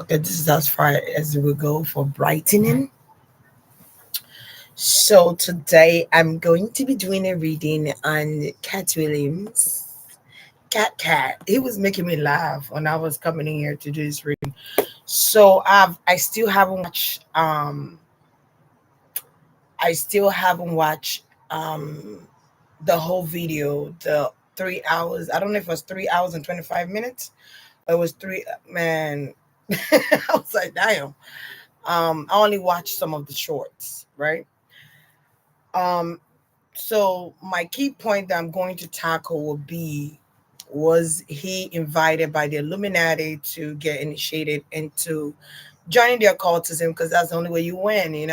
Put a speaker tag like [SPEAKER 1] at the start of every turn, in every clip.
[SPEAKER 1] Okay, this is as far as we go for brightening. So today I'm going to be doing a reading on Cat Williams. Cat. He was making me laugh when I was coming in here to do this reading. So I still haven't watched um the whole video, the 3 hours. I don't know if it was 3 hours and 25 minutes. Or it was three man. I was like, damn. I only watched some of the shorts, right? Um, so my key point that I'm going to tackle will be, was he invited by the Illuminati to get initiated into joining the occultism, because that's the only way you win,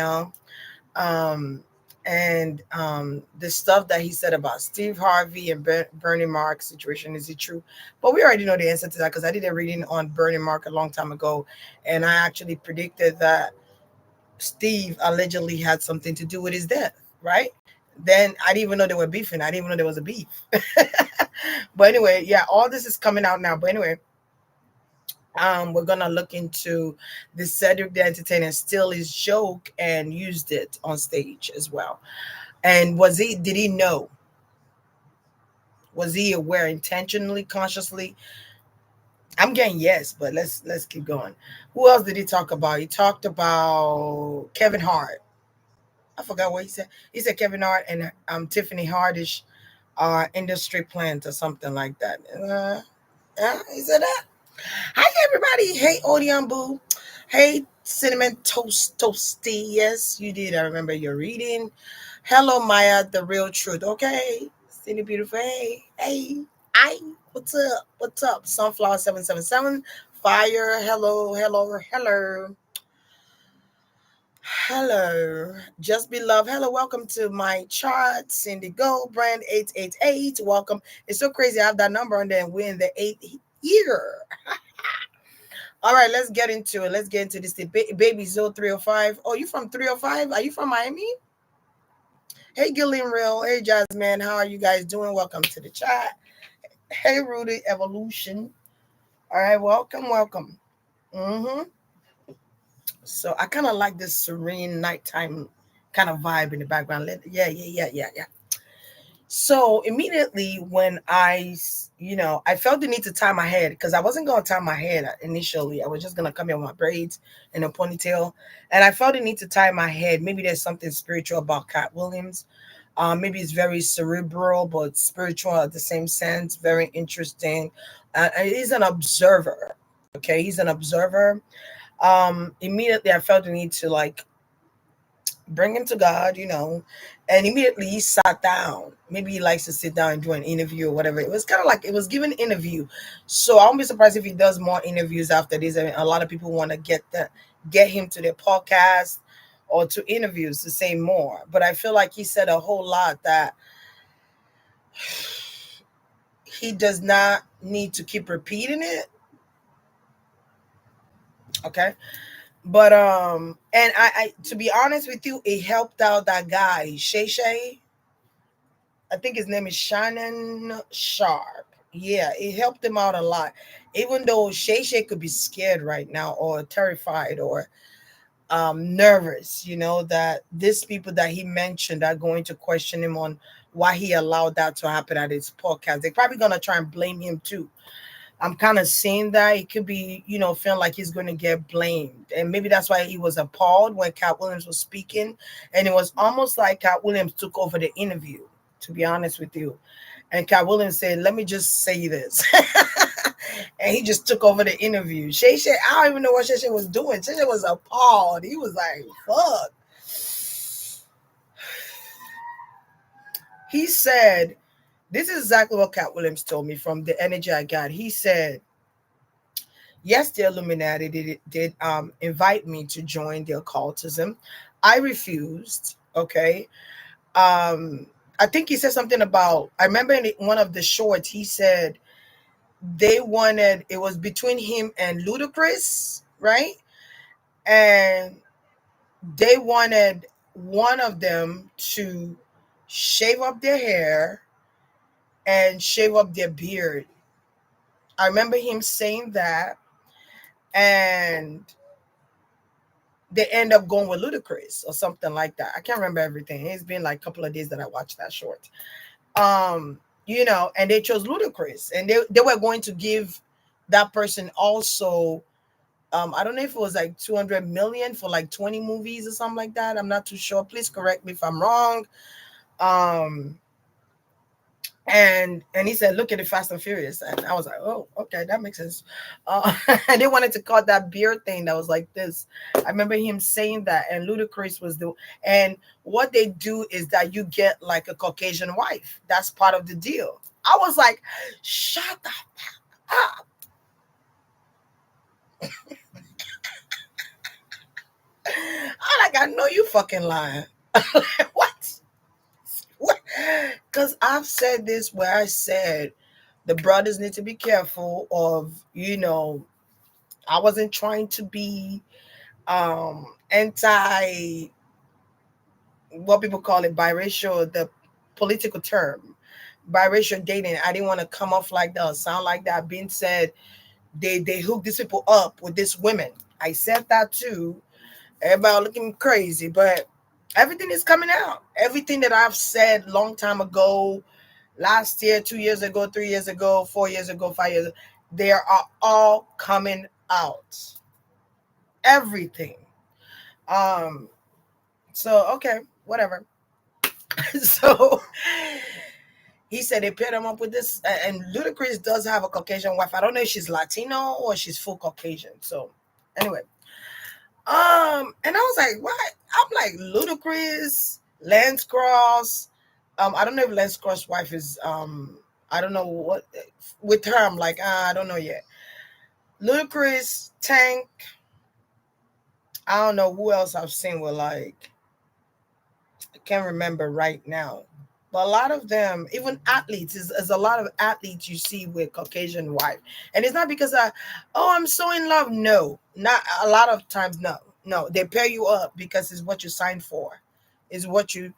[SPEAKER 1] um and the stuff that he said about Steve Harvey and Bernie Mark situation, is it true? But we already know the answer to that, because I did a reading on Bernie Mark a long time ago, and I actually predicted that Steve allegedly had something to do with his death, right? Then I didn't even know they were beefing. I didn't even know there was a beef. But anyway, yeah, all this is coming out now. But anyway, we're gonna look into the Cedric the Entertainer steal his joke and used it on stage as well. And did he know? Was he aware intentionally, consciously? I'm getting yes, but let's keep going. Who else did he talk about? He talked about Kevin Hart. I forgot what he said. He said Kevin Hart and Tiffany Hardish are industry plants or something like that. Yeah, he said that. Hi everybody. Hey Odion Boo. Hey Cinnamon Toasty. Yes, you did. I remember your reading. Hello Maya, the real truth. Okay. Cindy Beautiful. Hey. I what's up? What's up? Sunflower 777. Fire. Hello. Hello, just be loved. Hello, welcome to my chart. Cindy Gold, brand 888. Welcome. It's so crazy. I have that number and then we're in the 8th year. All right, let's get into it. Let's get into this. Baby Zo 305. Oh, you from 305? Are you from Miami? Hey, Gillian Real. Hey, Jasmine. How are you guys doing? Welcome to the chat. Hey, Rudy Evolution. All right, welcome. Mm-hmm. So I kind of like this serene nighttime kind of vibe in the background. Yeah. So immediately when I felt the need to tie my head, because I wasn't going to tie my head initially. I was just going to come in with my braids and a ponytail. And I felt the need to tie my head. Maybe there's something spiritual about Katt Williams. Maybe it's very cerebral, but spiritual at the same sense. Very interesting. He's an observer. Okay. He's an observer. Immediately I felt the need to bring him to God. And immediately he sat down. Maybe he likes to sit down and do an interview or whatever. It was kind of like it was given interview. So I won't be surprised if he does more interviews after this. I mean, a lot of people want to get him to their podcast or to interviews to say more. But I feel like he said a whole lot that he does not need to keep repeating it. Okay. But and I to be honest with you, it helped out that guy, Shay. I think his name is Shannon Sharp. Yeah, it helped him out a lot. Even though Shay could be scared right now or terrified or nervous, that these people that he mentioned are going to question him on why he allowed that to happen at his podcast. They're probably gonna try and blame him too. I'm kind of seeing that it could be, feeling like he's going to get blamed. And maybe that's why he was appalled when Katt Williams was speaking. And it was almost like Katt Williams took over the interview, to be honest with you. And Katt Williams said, let me just say this. And he just took over the interview. Shay, I don't even know what Shay was doing. Shay was appalled. He was like, fuck. He said, this is exactly what Katt Williams told me from the energy I got. He said, yes, the Illuminati did invite me to join the occultism. I refused. Okay. I think he said something about, I remember in one of the shorts, he said it was between him and Ludacris, right? And they wanted one of them to shave up their hair and shave up their beard. I remember him saying that. and they end up going with Ludacris or something like that. I can't remember everything. It's been like a couple of days that I watched that short. And they chose Ludacris, and they were going to give that person also. I don't know if it was like 200 million for like 20 movies or something like that. I'm not too sure. Please correct me if I'm wrong. Um, and he said, "Look at the Fast and Furious," and I was like, "Oh, okay, that makes sense." And they wanted to call that beer thing that was like this. I remember him saying that, and Ludacris was the. And what they do is that you get like a Caucasian wife. That's part of the deal. I was like, "Shut the fuck up!" I'm like, "I know you fucking lying." What? What? Because I've said this where I said the brothers need to be careful of, I wasn't trying to be anti, what people call it, biracial, the political term, biracial dating. I didn't want to come off like that or sound like that. Being said, they hook these people up with these women. I said that too. Everybody looking crazy, but everything is coming out. Everything that I've said long time ago, last year, 2 years ago, 3 years ago, 4 years ago, 5 years ago, they are all coming out. Everything. Um, so okay, whatever. So he said they paired him up with this, and Ludacris does have a Caucasian wife. I don't know if she's Latino or she's full Caucasian. So anyway, and I was like, what? I'm like Ludacris, Lance Cross. I don't know if Lance Cross' wife is I don't know what with her. I'm like, I don't know yet. Ludacris, Tank. I don't know who else I've seen with like I can't remember right now. But a lot of them, even athletes, is a lot of athletes you see with Caucasian wife. And it's not because I'm so in love. No, not a lot of times. No, no, they pair you up because it's what you signed for. Is what you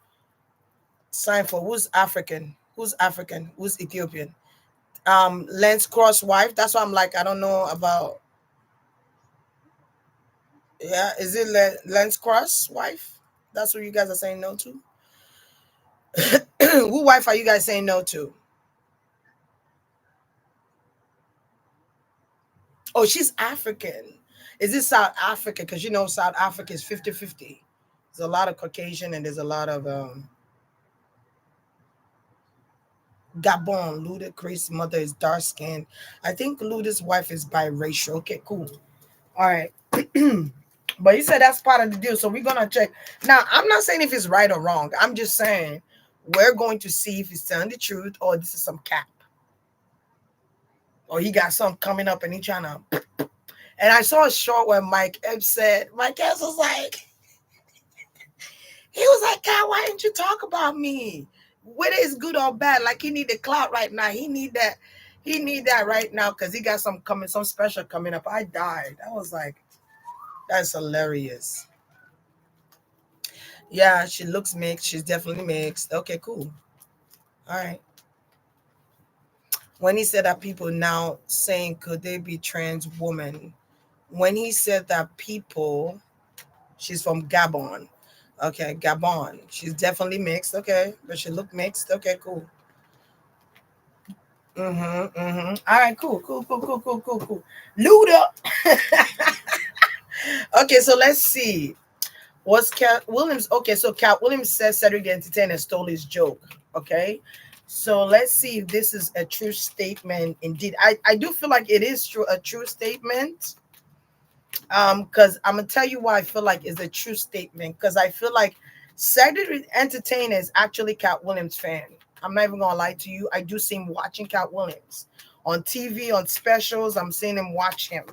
[SPEAKER 1] signed for. Who's African? Who's African? Who's Ethiopian? Lance Cross wife. That's why I'm like, I don't know about. Yeah, is it Lance Cross wife? That's what you guys are saying no to. Who wife are you guys saying no to? Oh, she's African. Is this South Africa? Because South Africa is 50-50. There's a lot of Caucasian and there's a lot of Gabon. Ludacris' mother is dark skinned. I think Luda's wife is biracial. Okay, cool. All right. But you said that's part of the deal. So we're gonna check. Now, I'm not saying if it's right or wrong. I'm just saying we're going to see if he's telling the truth or this is some cap. Or he got something coming up and he trying to. And I saw a short where Mike Epps said, Mike Epps was like, he was like, God, why didn't you talk about me? Whether it's good or bad, like he need the clout right now. He need that. He need that right now because he got some special coming up. I died. I was like, that's hilarious. Yeah, she looks mixed. She's definitely mixed. Okay, cool. All right. When he said that people now saying could they be trans woman? When he said that people, she's from Gabon. Okay, Gabon. She's definitely mixed. Okay, but she look mixed. Okay, cool. Mm-hmm. Mm-hmm. All right, cool, cool, cool, cool, cool, cool, cool. Luda. Okay, so let's see. Was Cat Williams okay? So Cat Williams says Cedric the Entertainer stole his joke. Okay, so let's see if this is a true statement. Indeed, I do feel like it is true, a true statement. Because I'm gonna tell you why I feel like it's a true statement. Because I feel like Cedric the Entertainer is actually Cat Williams fan. I'm not even gonna lie to you. I do see him watching Cat Williams on TV, on specials. I'm seeing him watch him.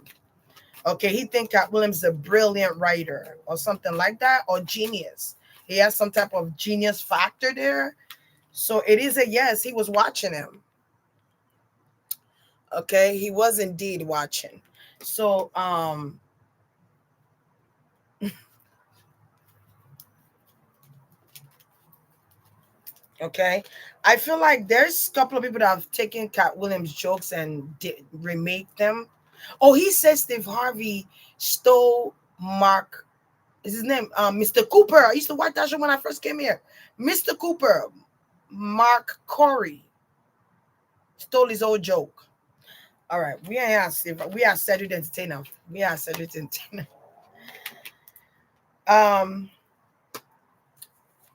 [SPEAKER 1] Okay, he think Cat Williams is a brilliant writer or something like that, or genius. He has some type of genius factor there. So it is a yes, he was watching him. Okay, he was indeed watching. So okay. I feel like there's a couple of people that have taken Cat Williams jokes and remake them. Oh, he said Steve Harvey stole Mark. Is his name? Mr. Cooper. I used to watch that show when I first came here. Mr. Cooper, Mark Corey stole his old joke. All right, we ain't asked if we are Cedric the Entertainer. We are Cedric the Entertainer. Um,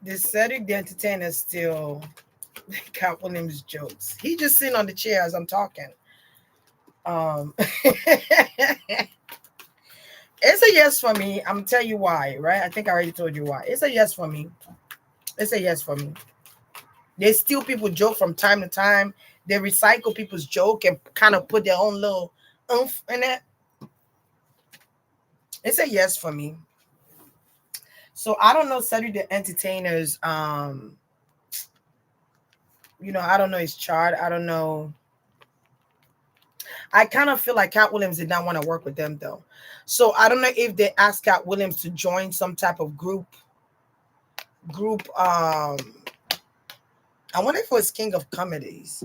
[SPEAKER 1] the Cedric the Entertainer still Cat Williams jokes. He just sitting on the chair as I'm talking. It's a yes for me. I'm gonna tell you why, right? I think I already told you why. It's a yes for me. It's a yes for me. They steal people joke from time to time. They recycle people's joke and kind of put their own little oomph in it. It's a yes for me. So I don't know Cedric the Entertainer's I don't know his chart. I don't know. I kind of feel like Cat Williams did not want to work with them though. So I don't know if they asked Cat Williams to join some type of group I wonder if it was King of Comedies.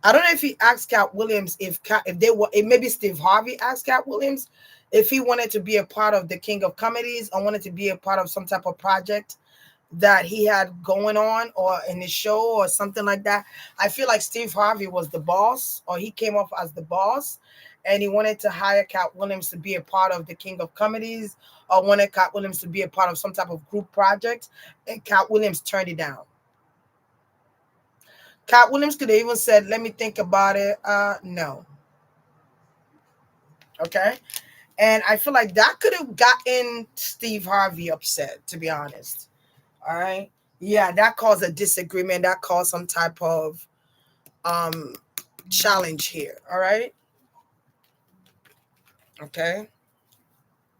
[SPEAKER 1] I don't know if he asked Cat Williams if they were if maybe Steve Harvey asked Cat Williams if he wanted to be a part of the King of Comedies or wanted to be a part of some type of project that he had going on or in his show or something like that. I feel like Steve Harvey was the boss or he came off as the boss and he wanted to hire Cat Williams to be a part of the King of Comedies or wanted Cat Williams to be a part of some type of group project and Cat Williams turned it down. Cat Williams could have even said, let me think about it. No. Okay. And I feel like that could have gotten Steve Harvey upset, to be honest. All right. Yeah, that caused a disagreement. That caused some type of um challenge here. All right. Okay.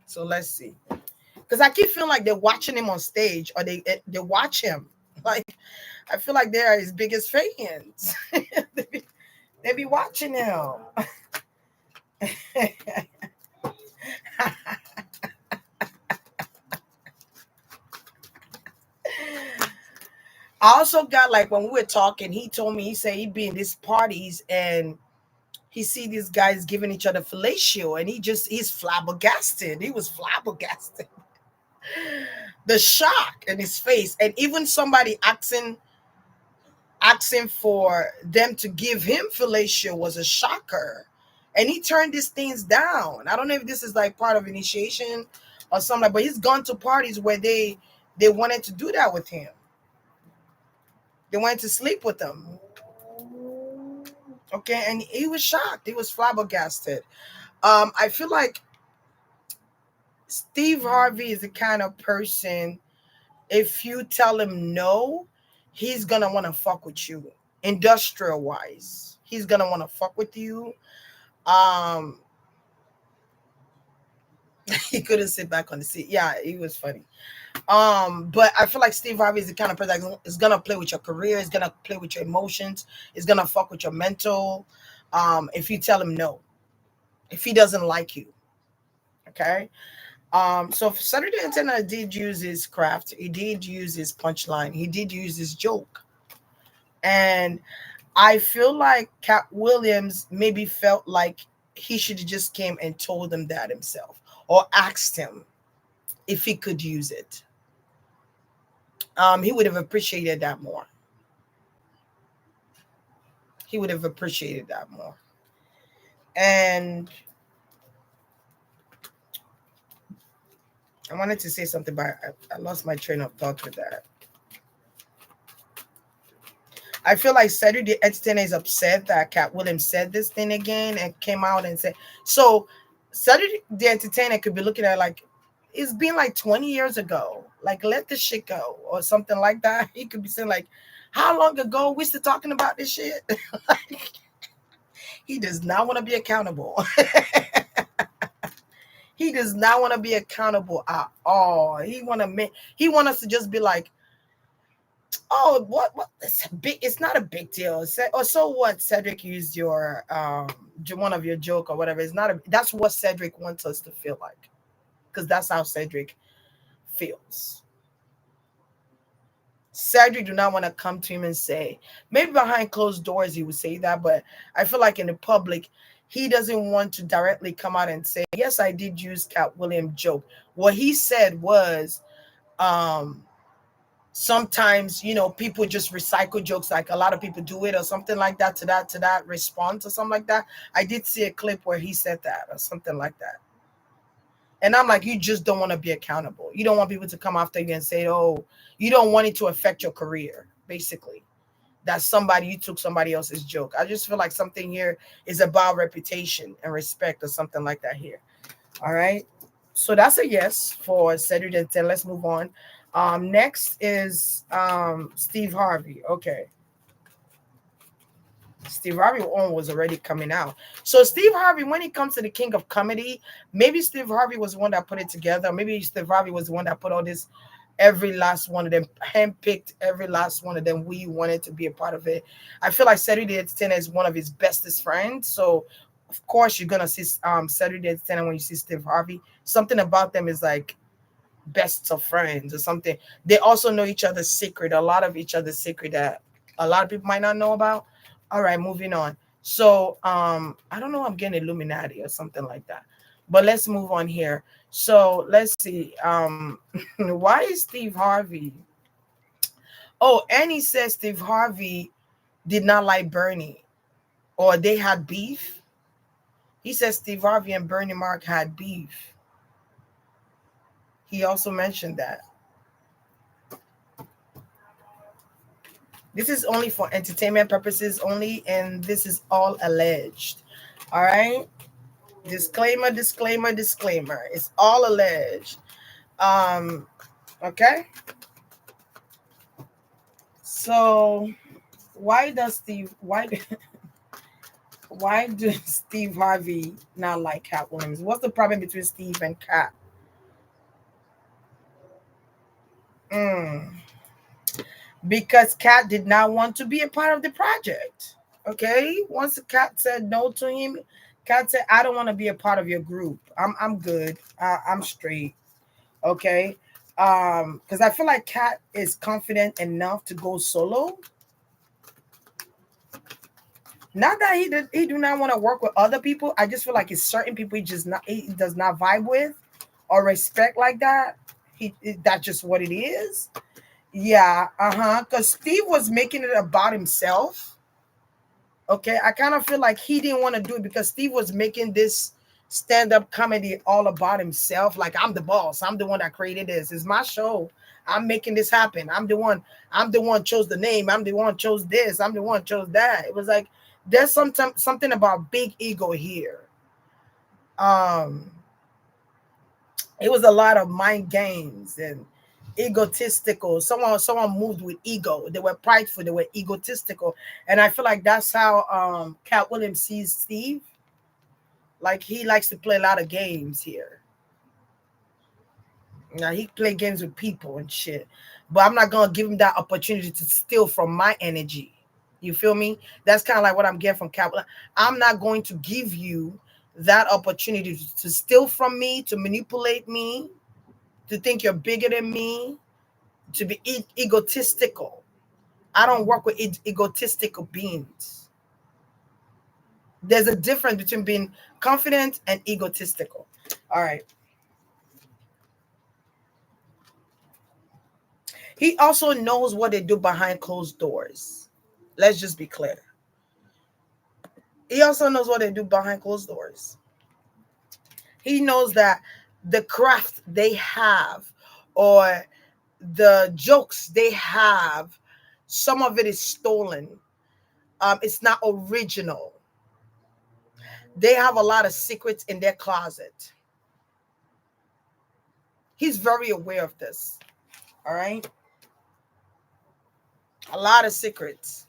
[SPEAKER 1] So let's see. Because I keep feeling like they're watching him on stage or they watch him. Like I feel like they're his biggest fans. They be watching him. I also got like when we were talking, he told me he said he'd be in these parties and he see these guys giving each other fellatio and he's flabbergasted. He was flabbergasted. The shock in his face and even somebody asking for them to give him fellatio was a shocker. And he turned these things down. I don't know if this is like part of initiation or something, but he's gone to parties where they wanted to do that with him. They wanted to sleep with him. Okay, and he was shocked. He was flabbergasted. I feel like Steve Harvey is the kind of person, if you tell him no, he's gonna want to fuck with you. Industrial wise, he's gonna want to fuck with you. Um, he couldn't sit back on the seat. Yeah, he was funny. But I feel like Steve Harvey is the kind of person that is gonna play with your career, is gonna play with your emotions, is gonna fuck with your mental. If you tell him no, if he doesn't like you, okay. So Saturday Antenna did use his craft. He did use his punchline. He did use his joke, and I feel like Cat Williams maybe felt like he should have just came and told him that himself, or asked him if he could use it. He would have appreciated that more. He would have appreciated that more. And I wanted to say something, but I lost my train of thought with that. I feel like Cedric the Entertainer is upset that Cat Williams said this thing again and came out and said so. Cedric the Entertainer could be looking at like it's been like 20 years ago. Like let this shit go or something like that. He could be saying like, how long ago we still talking about this shit? He does not want to be accountable. He does not want to be accountable at all. He want us to just be like, oh, what? It's a big. It's not a big deal. Or so what? Cedric used your one of your joke or whatever. It's not a. That's what Cedric wants us to feel like, because that's how Cedric feels. Cedric do not want to come to him and say. Maybe behind closed doors he would say that, but I feel like in the public, he doesn't want to directly come out and say, yes, I did use Cat William joke. What he said was, um, sometimes, people just recycle jokes, like a lot of people do it or something like that, to that response or something like that. I did see a clip where he said that or something like that. And I'm like, you just don't want to be accountable. You don't want people to come after you and say, oh, you don't want it to affect your career, basically. That somebody, you took somebody else's joke. I just feel like something here is about reputation and respect or something like that here. All right. So that's a yes for Cedric and 10. Let's move on. Next is Steve Harvey. Okay. Steve Harvey one was already coming out. So Steve Harvey, when it comes to the king of comedy, maybe Steve Harvey was the one that put it together. Maybe Steve Harvey was the one that put all this, every last one of them, handpicked every last one of them. We wanted to be a part of it. I feel like Cedric the Entertainer is one of his bestest friends. So of course you're gonna see Cedric the Entertainer when you see Steve Harvey. Something about them is like best of friends or something. They also know each other's secret, a lot of each other's secret that a lot of people might not know about. All right, moving on. So I don't know, I'm getting Illuminati or something like that. But let's move on here. So let's see. Why is Steve Harvey? Oh, Annie says Steve Harvey did not like Bernie, or they had beef. He says Steve Harvey and Bernie Mark had beef. He also mentioned that. This is only for entertainment purposes only, and this is all alleged. All right. Disclaimer, disclaimer, disclaimer. It's all alleged. Um, okay. So why does Steve why does Steve Harvey not like Katt Williams? What's the problem between Steve and Katt? Mm. Because Katt did not want to be a part of the project. Okay. Once Katt said no to him, Katt said, I don't want to be a part of your group. I'm good. I'm straight. Okay. Because I feel like Katt is confident enough to go solo. Not that he do not want to work with other people. I just feel like it's certain people he does not vibe with or respect like that. That's just what it is. Yeah, Because Steve was making it about himself. Okay, I kind of feel like he didn't want to do it because Steve was making this stand-up comedy all about himself. Like, I'm the boss. I'm the one that created this. It's my show. I'm making this happen. I'm the one. I'm the one chose the name. I'm the one chose this. I'm the one chose that. It was like there's something about big ego here. Um, it was a lot of mind games and egotistical. Someone moved with ego. They were prideful. They were egotistical, and I feel like that's how Katt Williams sees Steve. Like, he likes to play a lot of games here. Now, he play games with people and shit, but I'm not gonna give him that opportunity to steal from my energy. You feel me? That's kind of like what I'm getting from Katt. I'm not going to give you that opportunity to steal from me, to manipulate me, to think you're bigger than me, to be egotistical. I don't work with egotistical beings. There's a difference between being confident and egotistical. All right. He also knows what they do behind closed doors. Let's just be clear. He also knows what they do behind closed doors. He knows that the craft they have, or the jokes they have, some of it is stolen. It's not original. They have a lot of secrets in their closet. He's very aware of this. All right. A lot of secrets.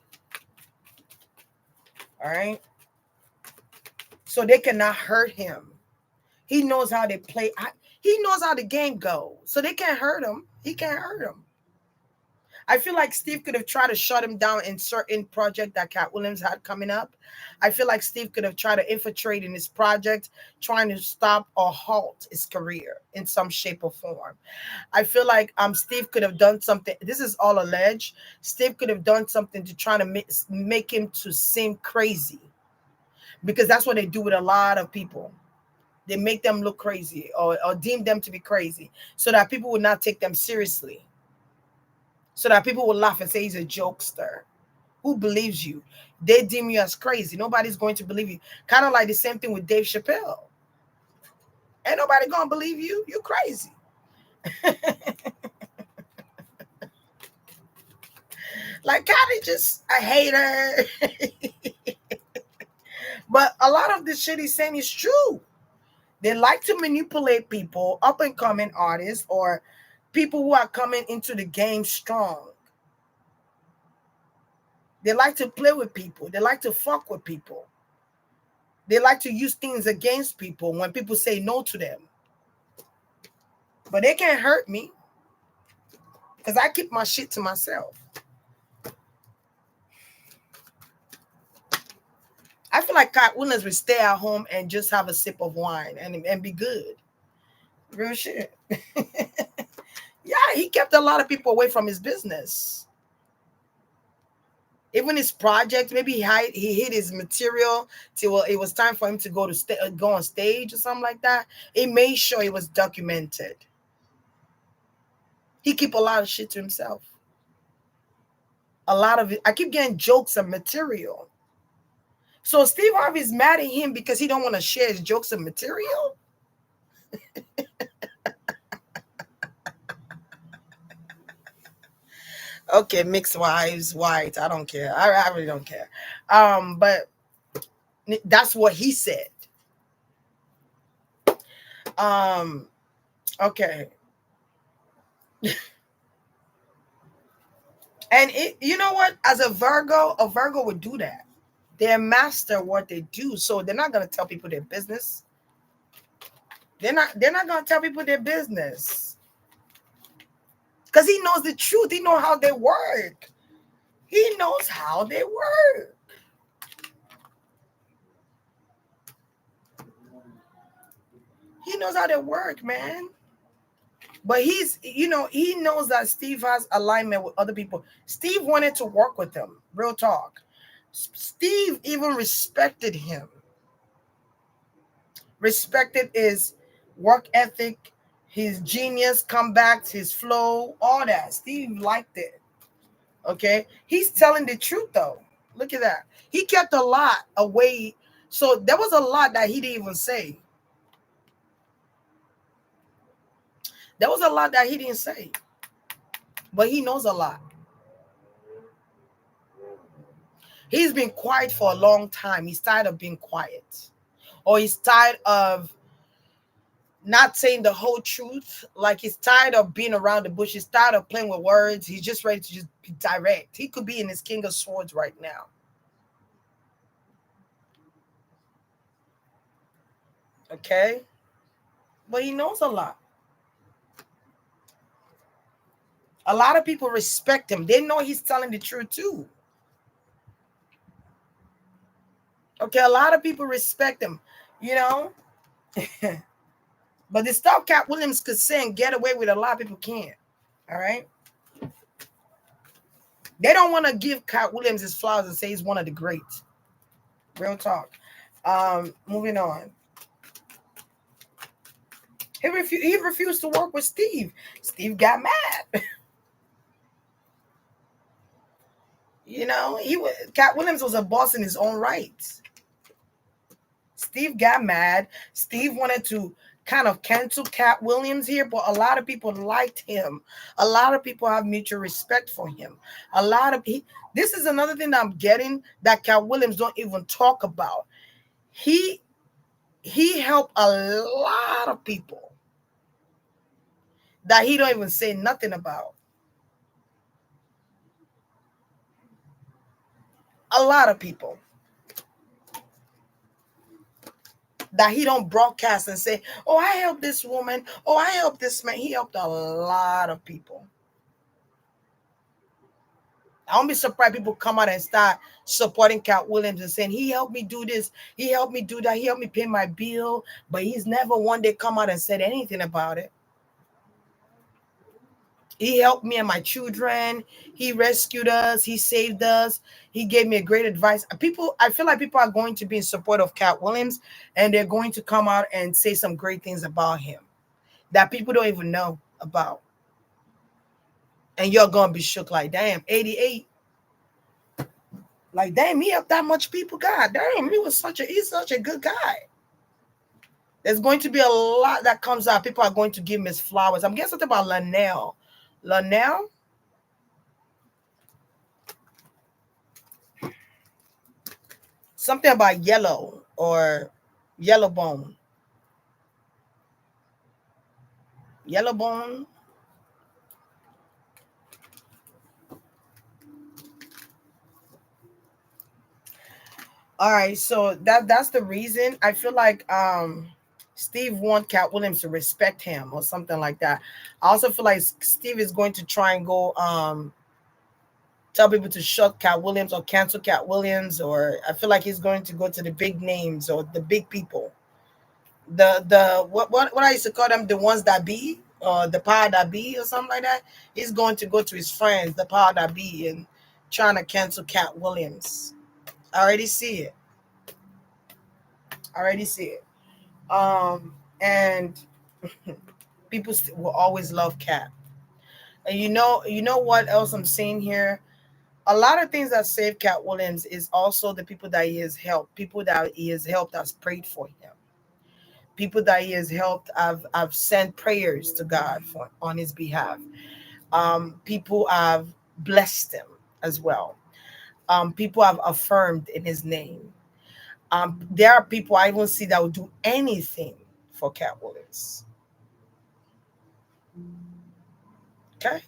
[SPEAKER 1] All right. So they cannot hurt him. He knows how they play. He knows how the game goes. So they can't hurt him. He can't hurt him. I feel like Steve could have tried to shut him down in certain project that Katt Williams had coming up. I feel like Steve could have tried to infiltrate in his project, trying to stop or halt his career in some shape or form. I feel like Steve could have done something. This is all alleged. Steve could have done something to try to make him to seem crazy. because that's what they do with a lot of people. They make them look crazy, or deem them to be crazy, so that people would not take them seriously, so that people will laugh and say he's a jokester. Who believes you? They deem you as crazy. Nobody's going to believe you. Kind of like the same thing with Dave Chappelle. Ain't nobody gonna believe you. You crazy. Like Katt is just a hater. But a lot of the shit he's saying is true. They like to manipulate people, up and coming artists, or people who are coming into the game strong. They like to play with people. They like to fuck with people. They like to use things against people when people say no to them. But they can't hurt me because I keep my shit to myself. I feel like Katt Williams would stay at home and just have a sip of wine and be good. Real shit. Yeah, he kept a lot of people away from his business. Even his project, maybe he hid his material till it was time for him to go on stage or something like that. He made sure it was documented. He keep a lot of shit to himself. A lot of it. I keep getting jokes and material. So Steve Harvey's mad at him because he don't want to share his jokes and material. Okay, mixed wives, white. I don't care. I really don't care. But that's what he said. Okay. And you know what? As a Virgo would do that. They master what they do, so they're not gonna tell people their business. They're not gonna tell people their business. Because he knows the truth. He knows how they work. He knows how they work. He knows how they work, man. But he knows that Steve has alignment with other people. Steve wanted to work with him. Real talk. Steve even respected him. Respected his work ethic, his genius comebacks, his flow, all that. Steve liked it. Okay. He's telling the truth though. Look at that. He kept a lot away. So there was a lot that he didn't even say. There was a lot that he didn't say. But he knows a lot. He's been quiet for a long time. He's tired of being quiet. Or he's tired of not saying the whole truth. Like he's tired of being around the bush. He's tired of playing with words. He's just ready to just be direct. He could be in his King of Swords right now. Okay? But he knows a lot. A lot of people respect him. They know he's telling the truth too. Okay, a lot of people respect him, you know? But the stuff Katt Williams could say and get away with, a lot of people can't. All right? They don't want to give Katt Williams his flowers and say he's one of the greats. Real talk. Moving on. He refused to work with Steve. Steve got mad. You know, Katt Williams was a boss in his own right. Steve got mad. Steve wanted to kind of cancel Katt Williams here, but a lot of people liked him. A lot of people have mutual respect for him. This is another thing that I'm getting that Katt Williams don't even talk about. He helped a lot of people that he don't even say nothing about. A lot of people that he don't broadcast and say, oh, I helped this woman. Oh, I helped this man. He helped a lot of people. I won't be surprised people come out and start supporting Katt Williams and saying, he helped me do this. He helped me do that. He helped me pay my bill. But he's never one day come out and said anything about it. He helped me and my children. He rescued us. He saved us. He gave me a great advice. People, I feel like people are going to be in support of Cat Williams, and they're going to come out and say some great things about him that people don't even know about. And you're gonna be shook like, damn, 88. Like, damn, he helped that much people. God damn, he's such a good guy. There's going to be a lot that comes out. People are going to give him his flowers. I'm getting something about Lanelle. Lanelle? Something about yellow or yellow bone. Yellow bone. All right, so that's the reason. I feel like Steve want Cat Williams to respect him or something like that. I also feel like Steve is going to try and go tell people to shut Cat Williams or cancel Cat Williams, or I feel like he's going to go to the big names or the big people. The what I used to call them, the ones that be, or the power that be or something like that. He's going to go to his friends, the power that be, and trying to cancel Cat Williams. I already see it. I already see it. And people will always love Cat. And you know what else I'm seeing here? A lot of things that save Cat Williams is also the people that he has helped. People that he has helped has prayed for him. People that he has helped have sent prayers to God for on his behalf. People have blessed him as well. People have affirmed in his name. There are people I even see that will do anything for Cat Williams. Okay,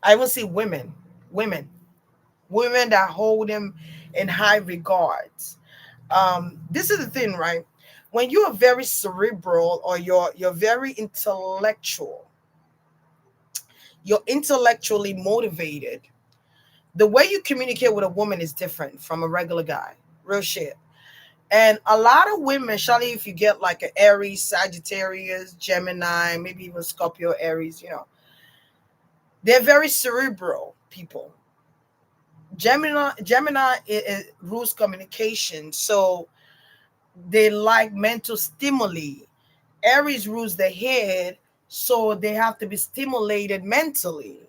[SPEAKER 1] I even see women, women that hold him in high regards. This is the thing, right? When you are very cerebral or you're very intellectual, you're intellectually motivated. The way you communicate with a woman is different from a regular guy. Real shit. And a lot of women, Charlie, if you get like an Aries, Sagittarius, Gemini, maybe even Scorpio, Aries, they're very cerebral people. Gemini rules communication, so they like mental stimuli. Aries rules the head, so they have to be stimulated mentally.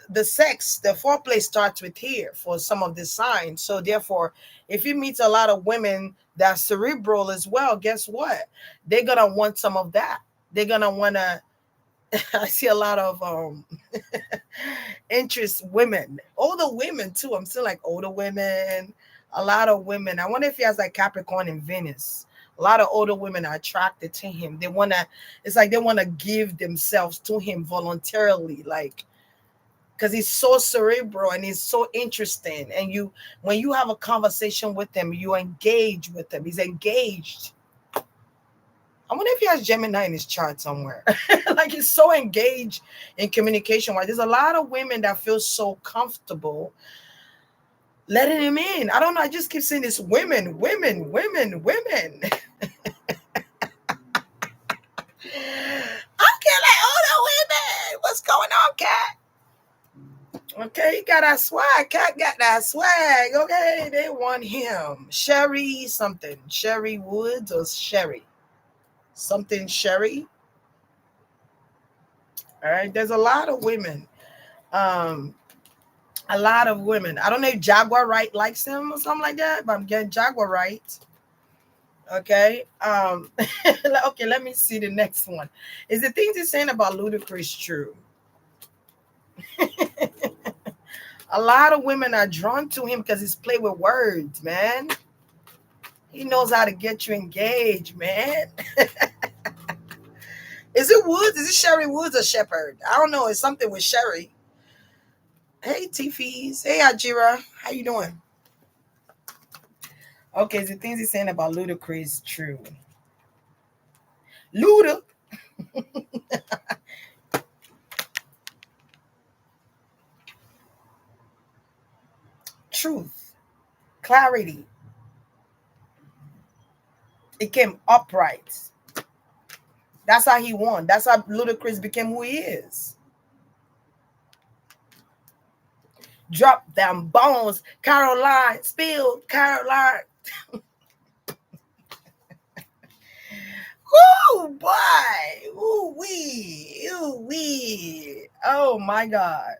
[SPEAKER 1] The sex, the foreplay starts with here for some of the signs. So therefore, if you meet a lot of women that cerebral as well, guess what? They're gonna want some of that. They're gonna wanna. I see a lot of interest women, older women too. I'm still like older women. A lot of women. I wonder if he has like Capricorn and Venus. A lot of older women are attracted to him. They wanna. It's like they wanna give themselves to him voluntarily, like because he's so cerebral and he's so interesting. And when you have a conversation with him, you engage with him. He's engaged. I wonder if he has Gemini in his chart somewhere. Like he's so engaged in communication. Wise, there's a lot of women that feel so comfortable letting him in. I don't know. I just keep saying this: women, women, women, women. Okay, like older women. What's going on, Cat? Okay, he got that swag. Cat got that swag. Okay, they want him. Sherry something. Sherry Woods or Sherry. Something Sherry. All right. There's a lot of women. Um, a lot of women. I don't know if Jaguar Wright likes him or something like that, but I'm getting Jaguar Wright. Okay. Okay, let me see the next one. Is the things he's saying about Ludacris true? A lot of women are drawn to him because he's played with words, man. He knows how to get you engaged, man. Is it Woods? Is it Sherry Woods or Shepherd? I don't know. It's something with Sherry. Hey, T-Fees. Hey, Ajira. How you doing? Okay, is the things he's saying about Ludacris true? Luda. Truth. Clarity. It came upright. That's how he won. That's how Ludacris became who he is. Drop them bones, Caroline, spill, Caroline. Ooh, boy. Ooh, wee. Ooh, wee. Oh, my God.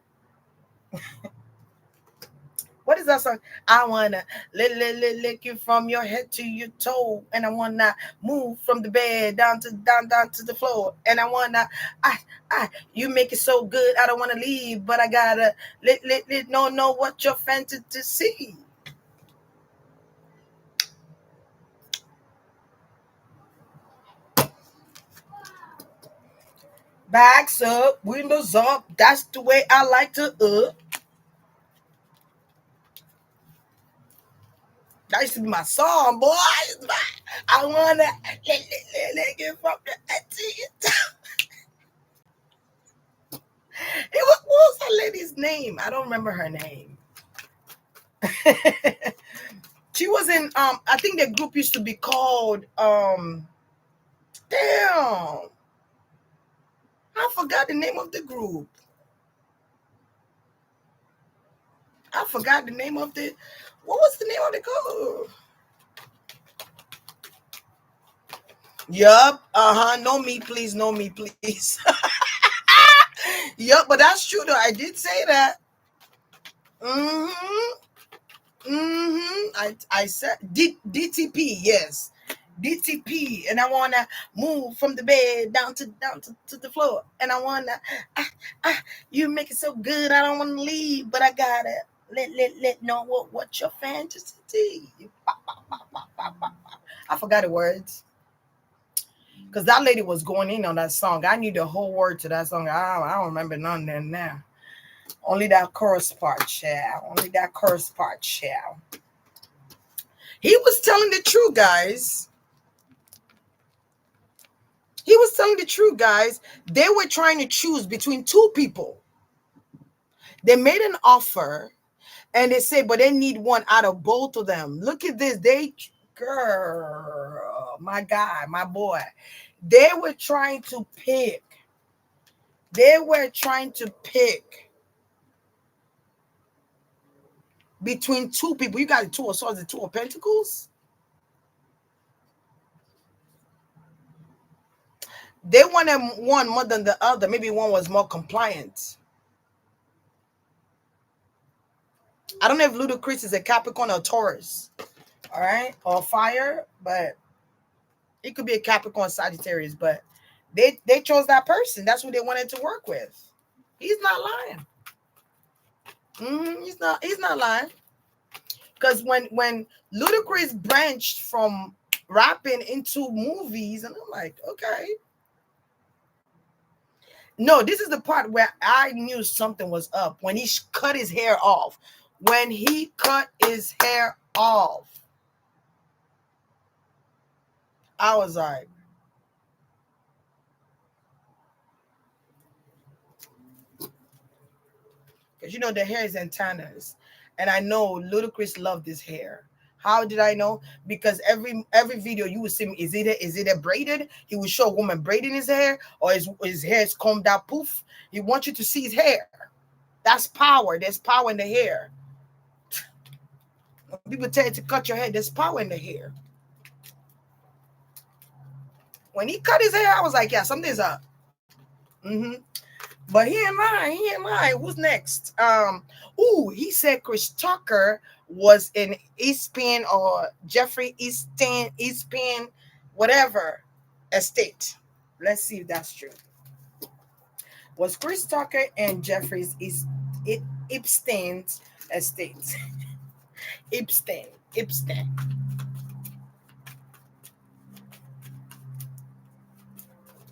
[SPEAKER 1] What is that song? I wanna lick you from your head to your toe, and I wanna move from the bed down to the floor, and I wanna you make it so good, I don't wanna leave, but I gotta know what your fancy to see. Backs up, windows up. That's the way I like to. That used to be my song, boy. I wanna lick it from the head to your toe. What was that lady's name? I don't remember her name. She was in I think the group used to be called damn. I forgot the name of the group. I forgot the name of the what was the name of the group? Yup. Uh-huh. Know me, please. Know me, please. Yup, but that's true though. I did say that. Mm-hmm. Mm-hmm. I said DTP, yes. DTP, and I wanna move from the bed to the floor, and I wanna ah, you make it so good, I don't wanna leave, but I gotta let know what your fantasy. I forgot the words because that lady was going in on that song. I knew the whole word to that song. I don't remember none of them now. Only that chorus part, child. Only that chorus part, child. He was telling the truth, guys. He was telling the truth, guys. They were trying to choose between two people. They made an offer and they say, but they need one out of both of them. Look at this. Girl, my guy, my boy. They were trying to pick. They were trying to pick between two people. You got the two of swords, the two of pentacles. They wanted one more than the other. Maybe one was more compliant. I don't know if Ludacris is a Capricorn or Taurus, all right, or fire, but it could be a Capricorn, Sagittarius. But they chose that person. That's who they wanted to work with. He's not lying. He's not lying. Because when Ludacris branched from rapping into movies, and I'm like, okay. No, this is the part where I knew something was up when he cut his hair off. When he cut his hair off, I was like, because you know the hair is antennas, and I know Ludacris loved this hair. How did I know? Because every video you would see me, is it a braided? He would show a woman braiding his hair, or his hair is combed out. Poof. He wants you to see his hair. That's power. There's power in the hair. When people tell you to cut your hair, there's power in the hair. When he cut his hair, I was like, yeah, something's up. Mm-hmm. But he ain't lying. He ain't lying. Who's next? He said Chris Tucker was in East Penn or Jeffrey East Penn, whatever estate. Let's see if that's true. Was Chris Tucker and Jeffrey's Epstein's estate? Epstein.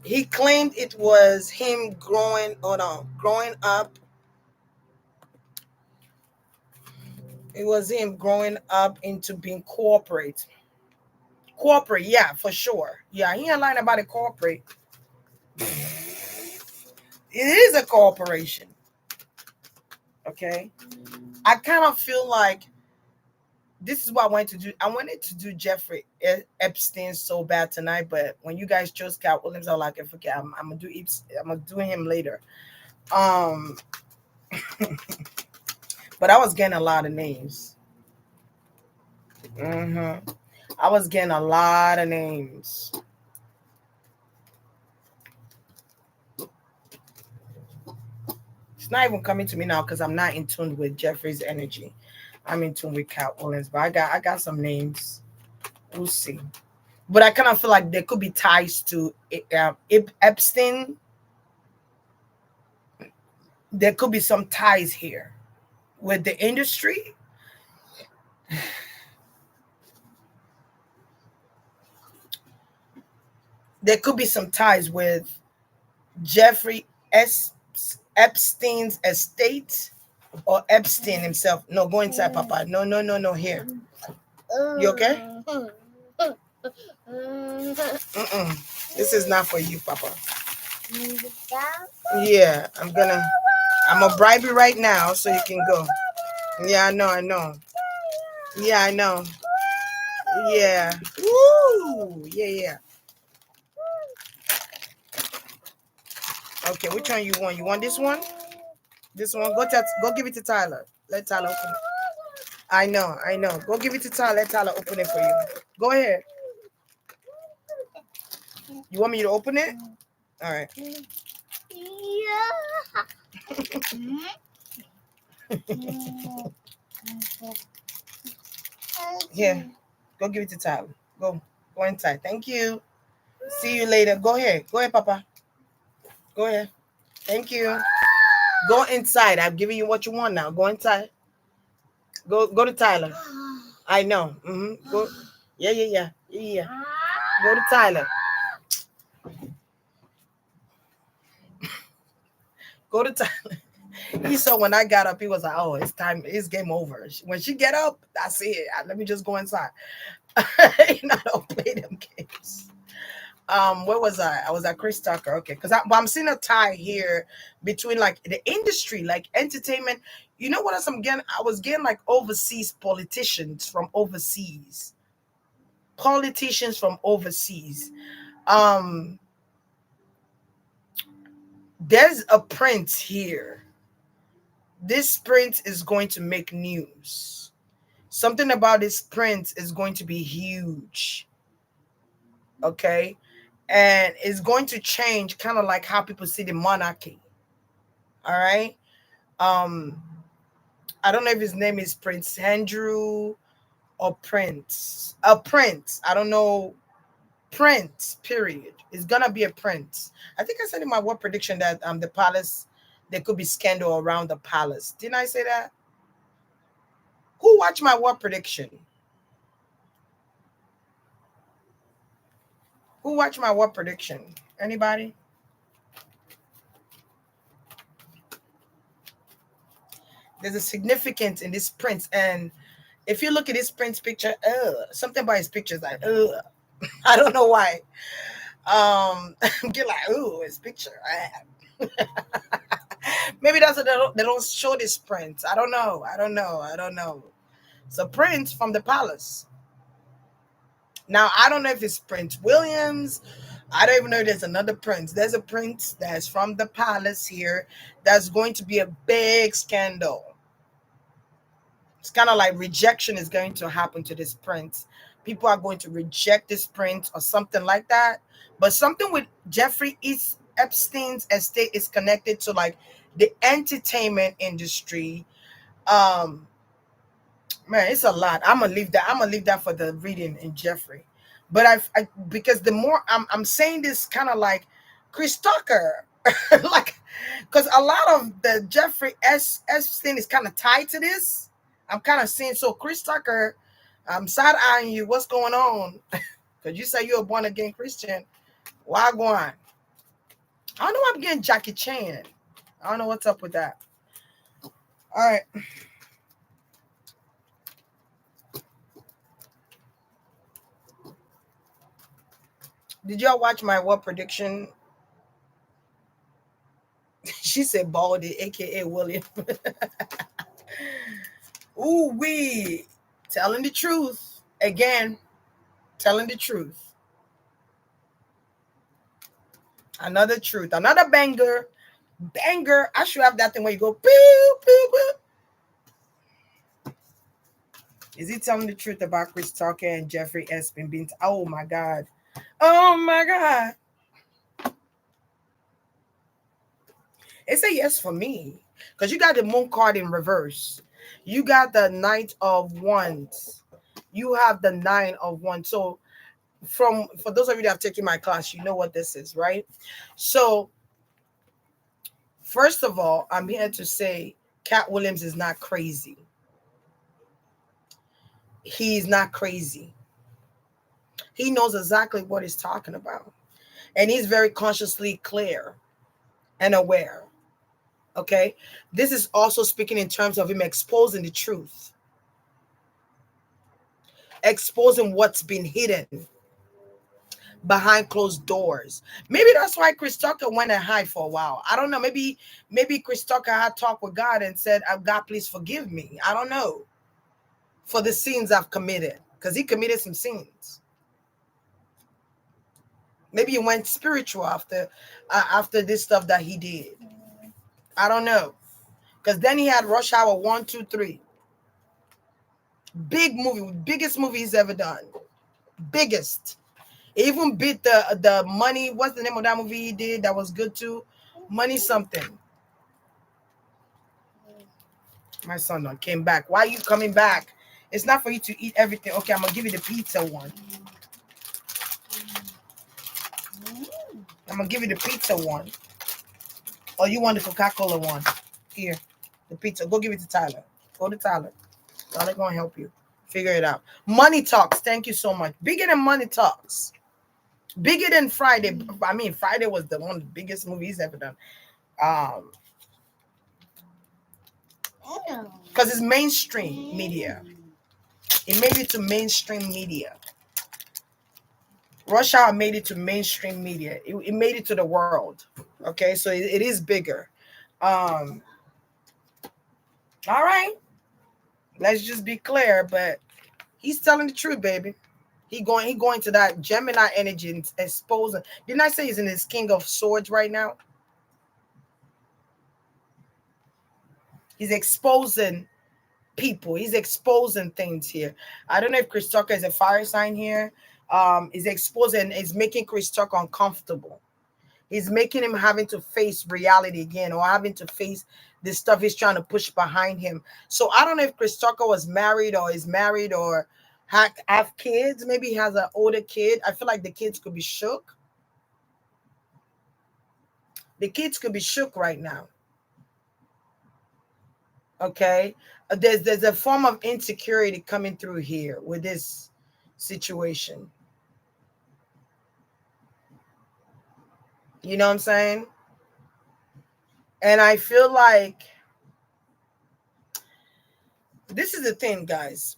[SPEAKER 1] He claimed it was him growing up. It was him growing up into being corporate. Corporate, yeah, for sure. Yeah, he ain't lying about it. Corporate. It is a corporation. Okay. I kind of feel like this is what I wanted to do. I wanted to do Jeffrey Epstein so bad tonight, but when you guys chose Katt Williams, I was like, forget. I'm gonna do I'm gonna do him later. Um, but I was getting a lot of names. I was getting a lot of names. It's not even coming to me now because I'm not in tune with Jeffrey's energy. I'm in tune with Katt Williams, but I got some names. We'll see. But I kind of feel like there could be ties to Epstein. There could be some ties here with the industry. There could be some ties with Jeffrey S. Epstein's estate or Epstein himself. No, go inside, Papa. No, no, no, no. Here. You okay? Mm-mm. This is not for you, Papa. Yeah, I'm gonna bribe you right now so you can go. Yeah, I know, I know. Yeah, I know. Yeah. Woo! Yeah, yeah. Okay, which one you want? You want this one? This one? Go give it to Tyler. Let Tyler open it. I know, I know. Go give it to Tyler. Let Tyler open it for you. Go ahead. You want me to open it? All right. Here. Go give it to Tyler. Go. Go inside. Thank you. See you later. Go ahead. Go ahead, Papa. Go ahead. Thank you. Go inside. I'm giving you what you want now. Go inside. Go to Tyler. I know. Go. Yeah, yeah, yeah. Yeah, yeah. Go to Tyler. Go to Tyler. He saw when I got up, he was like, "Oh, it's time. It's game over." When she get up, that's it. Let me just go inside. You know, I don't play them games. Where was I? I was at Chris Tucker. Okay, because I'm seeing a tie here between like the industry, like entertainment. You know what else I'm getting? I was getting like overseas politicians from overseas. Politicians from overseas. Um, there's a prince here. This prince is going to make news. Something about this prince is going to be huge. Okay. And it's going to change kind of like how people see the monarchy. All right. Um, I don't know if his name is Prince Andrew or Prince. A prince. I don't know. Prince, period. It's gonna be a prince. I think I said in my word prediction that the palace, there could be scandal around the palace. Didn't I say that? Who watched my word prediction? Who watched my word prediction? Anybody? There's a significance in this prince, and if you look at this prince picture, something about his picture is like, I don't know why. Get like, his picture. Maybe that's what they don't show this prince. I don't know. I don't know. I don't know. So Prince from the palace. Now I don't know if it's Prince Williams. I don't even know if there's another prince. There's a prince that's from the palace here. That's going to be a big scandal. It's kind of like rejection is going to happen to this prince. People are going to reject this prince or something like that. But something with Jeffrey Epstein's estate is connected to like the entertainment industry. Um, Man, it's a lot. I'm gonna leave that. I'm gonna leave that for the reading in Jeffrey. But because the more I'm saying this kind of like Chris Tucker, like because a lot of the Jeffrey S thing is kind of tied to this. I'm kind of seeing so Chris Tucker, I'm side eyeing you. What's going on? Because you say you're a born again Christian. Why go on? I don't know why I'm getting Jackie Chan. I don't know what's up with that. All right. Did y'all watch my what prediction? She said Baldy, aka William. Ooh wee. Telling the truth. Again, telling the truth. Another truth. Another banger. Banger. I should have that thing where you go, pew, pew, pew. Is he telling the truth about Chris Tucker and Jeffrey Epstein being? Oh my God. Oh my God. It's a yes for me. Because you got the moon card in reverse. You got the Knight of Wands. You have the Nine of Wands. So for those of you that have taken my class, you know what this is, right? So first of all, I'm here to say Katt Williams is not crazy. He's not crazy. He knows exactly what he's talking about. And he's very consciously clear and aware. Okay. This is also speaking in terms of him exposing the truth, exposing what's been hidden behind closed doors. Maybe that's why Chris Tucker went and hide for a while. I don't know. Maybe Chris Tucker had talked with God and said, God, please forgive me. I don't know. For the sins I've committed. Because he committed some sins. Maybe he went spiritual after this stuff that he did. I don't know. Because then he had Rush Hour 1, 2, 3. Big movie. Biggest movie he's ever done. Biggest. It even beat the Money. What's the name of that movie he did that was good too? Money something. My son came back. Why are you coming back? It's not for you to eat everything. Okay, I'm going to give you the pizza one. I'm going to give you the pizza one. Or you want the Coca-Cola one? Here, the pizza. Go give it to Tyler. Go to Tyler. Tyler going to help you figure it out. Money Talks. Thank you so much. Bigger than Money Talks. Bigger than Friday. I mean, Friday was one of the biggest movies ever done. Because it's mainstream media. It made it to mainstream media. Rush Hour made it to mainstream media. It made it to the world. Okay, so it is bigger. All right. Let's just be clear, but he's telling the truth, baby. He going to that Gemini energy and exposing. Didn't I say he's in his King of Swords right now? He's exposing people. He's exposing things here. I don't know if Chris Tucker is a fire sign here. Is exposing, is making Chris Tucker uncomfortable. He's making him having to face reality again, or having to face this stuff he's trying to push behind him. So I don't know if Chris Tucker was married or is married or have kids. Maybe he has an older kid. I feel like the kids could be shook. The kids could be shook right now. Okay. There's a form of insecurity coming through here with this situation. You know what I'm saying? And I feel like this is the thing, guys.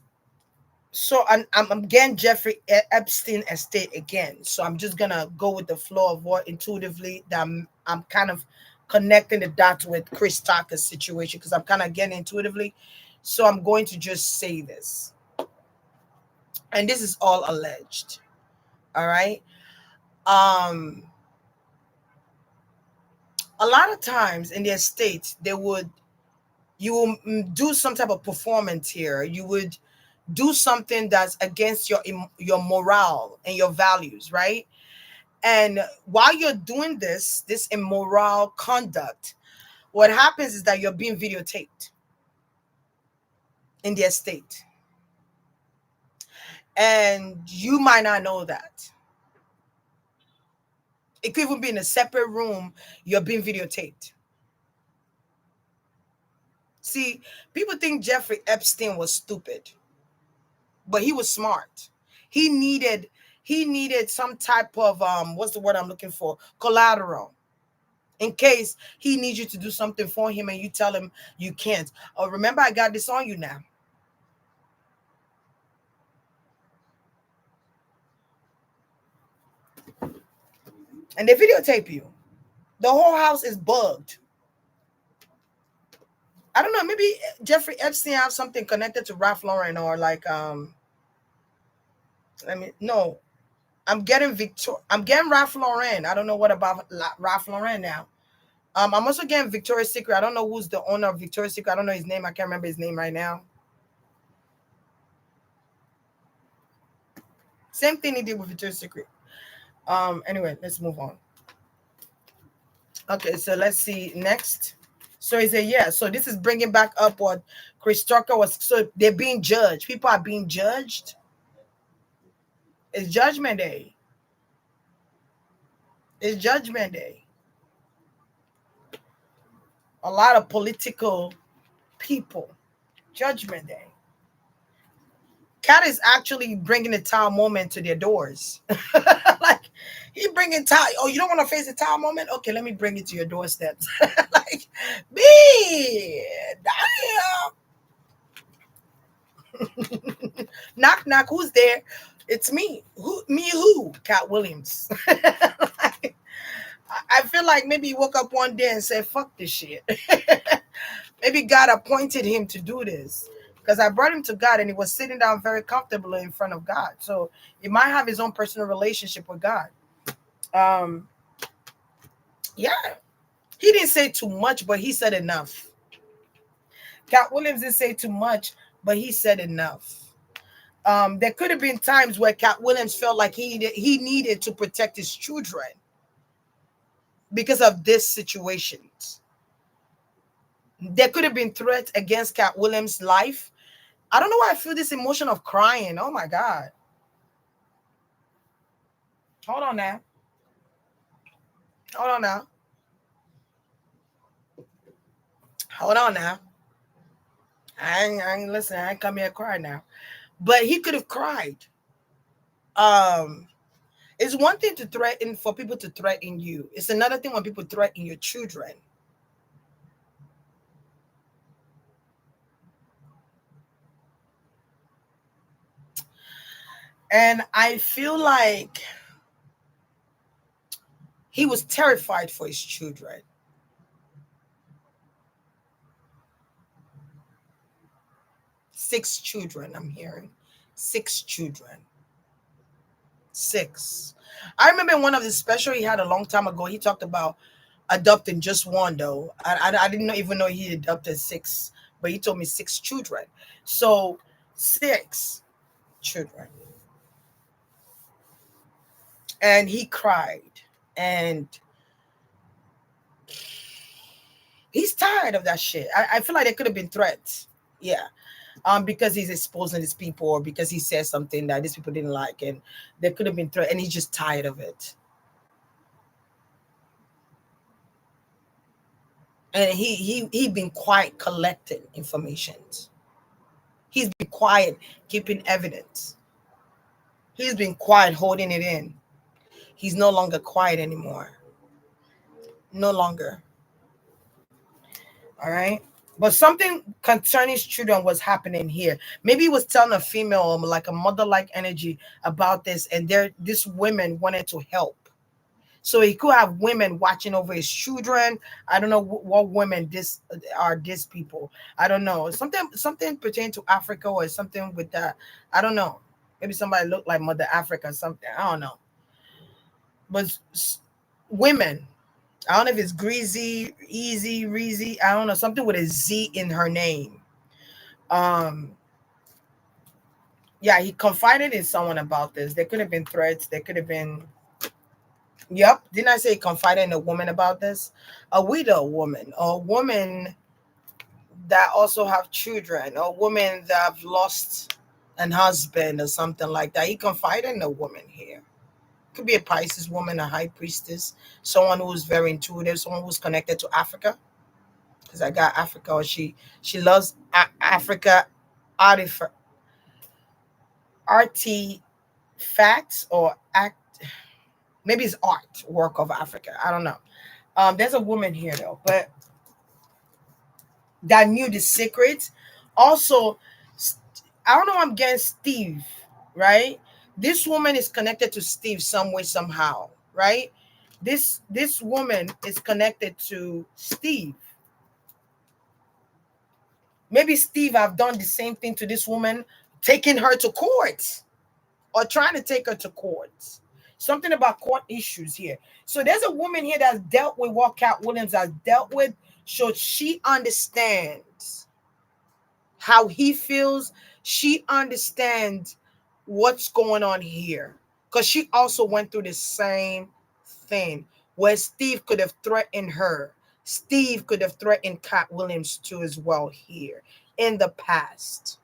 [SPEAKER 1] So I'm again Jeffrey Epstein estate again. So I'm just gonna go with the flow of what intuitively that I'm kind of connecting the dots with Chris Tucker's situation because I'm kind of getting intuitively. So I'm going to just say this, and this is all alleged. All right. A lot of times in the estate, you will do some type of performance here. You would do something that's against your morale and your values, right? And while you're doing this immoral conduct, what happens is that you're being videotaped in the estate. And you might not know that. It could even be in a separate room, you're being videotaped. See, people think Jeffrey Epstein was stupid, but he was smart. He needed some type of what's the word I'm looking for? Collateral. In case he needs you to do something for him and you tell him you can't. Oh, remember, I got this on you now. And they videotape you. The whole house is bugged. I don't know. Maybe Jeffrey Epstein have something connected to Ralph Lauren or like Let me no. I'm getting Ralph Lauren. I don't know what about Ralph Lauren now. I'm also getting Victoria's Secret. I don't know who's the owner of Victoria's Secret. I don't know his name. I can't remember his name right now. Same thing he did with Victoria's Secret. Anyway, let's move on. Okay, so let's see next. So he said, yeah. So this is bringing back up what Chris Tucker was. So they're being judged. People are being judged. It's Judgment Day. It's Judgment Day. A lot of political people. Judgment Day. Katt is actually bringing the town moment to their doors. Like he bringing town. Oh, you don't want to face the town moment? Okay, let me bring it to your doorsteps. Like, be damn. Knock knock. Who's there? It's me. Who? Me? Who? Katt Williams. Like, I feel like maybe he woke up one day and said, "Fuck this shit." Maybe God appointed him to do this because I brought him to God and he was sitting down very comfortably in front of God. So he might have his own personal relationship with God. Um, yeah, he didn't say too much, but he said enough. Cat Williams didn't say too much, but he said enough. There could have been times where Cat Williams felt like he needed to protect his children because of this situation. There could have been threats against Cat Williams' life. I don't know why I feel this emotion of crying. Oh my God. Hold on now. Hold on now. Hold on now. I ain't listen. I ain't come here to cry now. But he could have cried. Um, it's one thing to threaten for people to threaten you. It's another thing when people threaten your children. And I feel like he was terrified for his children. Six children, I'm hearing. Six children. Six. I remember in one of the special he had a long time ago, he talked about adopting just one though. I didn't even know he adopted six, but he told me six children. So six children. And he cried. And he's tired of that shit. I feel like there could have been threats. Yeah. Because he's exposing these people or because he says something that these people didn't like. And there could have been threats. And he's just tired of it. And he been quiet collecting information. He's been quiet keeping evidence. He's been quiet holding it in. He's no longer quiet anymore. No longer. All right. But something concerning his children was happening here. Maybe he was telling a female, like a mother-like energy about this, and this women wanted to help. So he could have women watching over his children. I don't know what women this are. These people. I don't know. Something pertaining to Africa or something with that. I don't know. Maybe somebody looked like Mother Africa or something. I don't know. But women. I don't know if it's Greasy, Easy, Reezy. I don't know. Something with a Z in her name. Um, yeah, he confided in someone about this. There could have been threats. There could have been. Yep. Didn't I say he confided in a woman about this? A widow woman, or a woman that also have children, or a woman that have lost an husband or something like that. He confided in a woman here. Could be a Pisces woman, a high priestess, someone who's very intuitive, someone who's connected to Africa. Because I got Africa, or she loves Africa artifact artifacts or act. Maybe it's art work of Africa. I don't know. There's a woman here though, but that knew the secret. Also, I don't know. I'm getting Steve, right? This woman is connected to Steve some way somehow, right? This woman is connected to Steve. Maybe Steve have done the same thing to this woman, taking her to court or trying to take her to court. Something about court issues here. So there's a woman here that's dealt with what Katt Williams has dealt with. So she understands how he feels. She understands what's going on here. Because she also went through the same thing where Steve could have threatened her. Steve could have threatened Katt Williams too as well here in the past.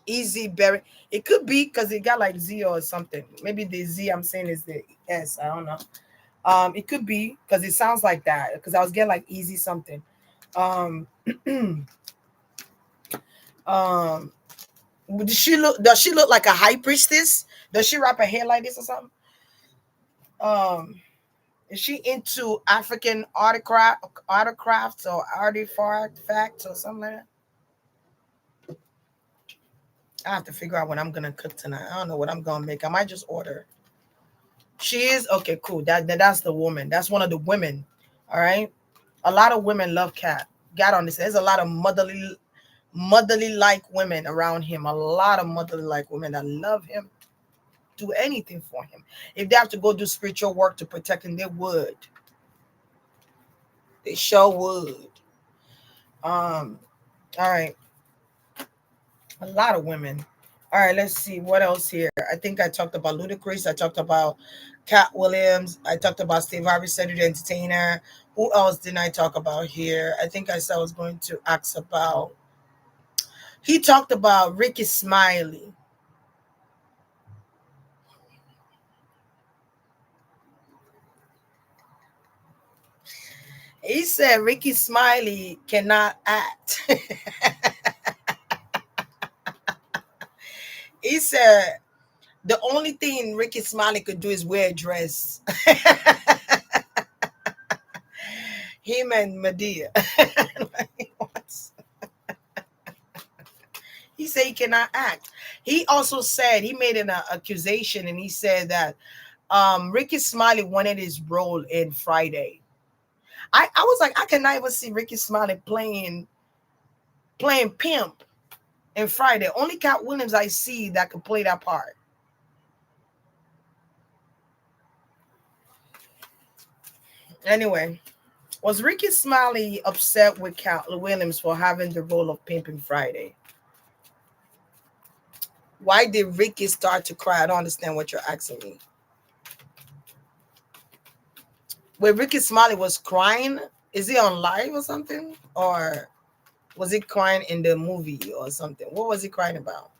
[SPEAKER 1] Easy Berry. It could be because it got like Z or something. Maybe the Z I'm saying is the S. I don't know. It could be because it sounds like that. Because I was getting like easy something. Um, um, does she look like a high priestess? Does she wrap her hair like this or something? Um, is she into African artifacts or artifacts or something like that? I have to figure out what I'm gonna cook tonight. I don't know what I'm gonna make. I might just order. She is okay, cool. That's the woman. That's one of the women. All right. A lot of women love Katt. Got on this. There's a lot of motherly like women around him. A lot of motherly like women that love him. Do anything for him. If they have to go do spiritual work to protect him, they would. They sure would. All right. A lot of women. All right, let's see what else here. I think I talked about Ludacris. I talked about Katt Williams. I talked about Steve Harvey, Cedric the Entertainer. Who else didn't I talk about here? I think I said I was going to ask about. He talked about Ricky Smiley. He said Ricky Smiley cannot act. He said the only thing Ricky Smiley could do is wear a dress. Him and Medea. He said he cannot act. He also said he made an accusation, and he said that Ricky Smiley wanted his role in Friday. I was like, I cannot even see Ricky Smiley playing pimp in Friday. Only Katt Williams I see that could play that part. Anyway, was Ricky Smiley upset with Katt Williams for having the role of Pimp in Friday? Why did Ricky start to cry? I don't understand what you're asking me. Where Ricky Smiley was crying, is he on live or something? Or was he crying in the movie or something? What was he crying about?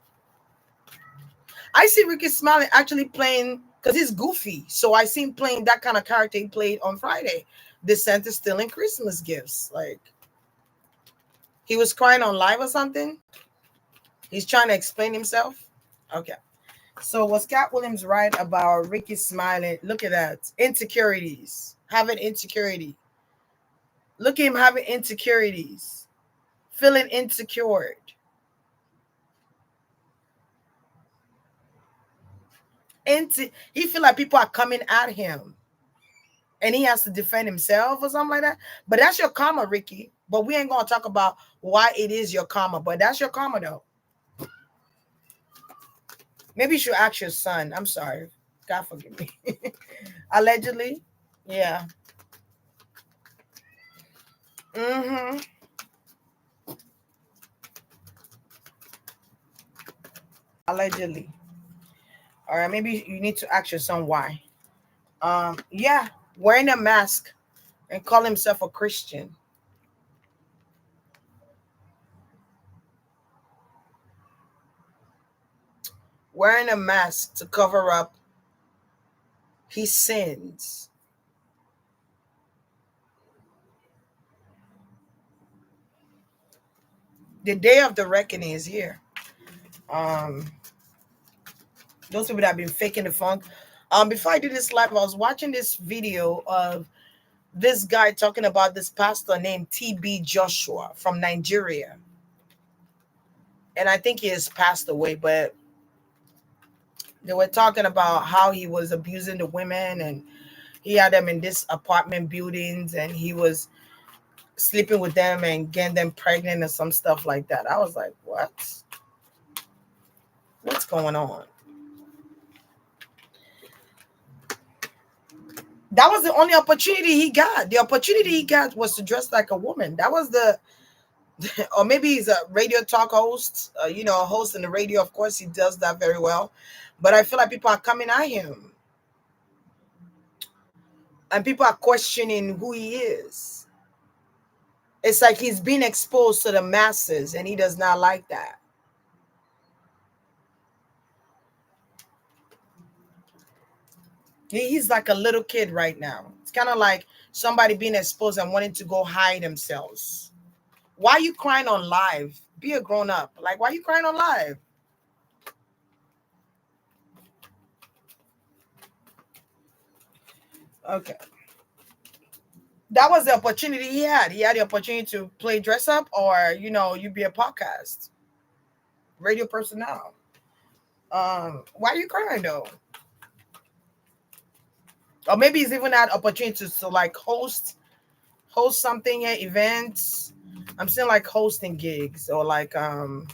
[SPEAKER 1] I see Ricky Smiley actually playing because he's goofy. So I see him playing that kind of character he played on Friday. The Santa stealing Christmas gifts. Like he was crying on live or something. He's trying to explain himself. Okay. So was Katt Williams right about Ricky Smiley? Look at that. Insecurities. Having insecurity. Look at him having insecurities. Feeling insecure. He feel like people are coming at him. And he has to defend himself or something like that. But that's your karma, Ricky. But we ain't gonna talk about why it is your karma. But that's your karma though. Maybe you should ask your son. I'm sorry. God forgive me. Allegedly. Yeah. Mm-hmm. Allegedly. All right. Maybe you need to ask your son why. Yeah. Wearing a mask and call himself a Christian. Wearing a mask to cover up his sins. The day of the reckoning is here. Um, those people that have been faking the funk. Before I do this live, I was watching this video of this guy talking about this pastor named TB Joshua from Nigeria. And I think he has passed away, but they were talking about how he was abusing the women and he had them in this apartment buildings and he was sleeping with them and getting them pregnant and some stuff like that. I was like, what? What's going on? That was the only opportunity he got. The opportunity he got was to dress like a woman. That was the, or maybe he's a radio talk host, a host in the radio. Of course, he does that very well. But I feel like people are coming at him and people are questioning who he is. It's like he's being exposed to the masses and he does not like that. He's like a little kid right now. It's kind of like somebody being exposed and wanting to go hide themselves. Why are you crying on live? Be a grown up. Like, why are you crying on live? Okay. That was the opportunity he had. He had the opportunity to play dress up or, you be a podcast, radio personnel. Why are you crying though? Or maybe he's even had opportunities to like host something at events. I'm seeing like hosting gigs or like some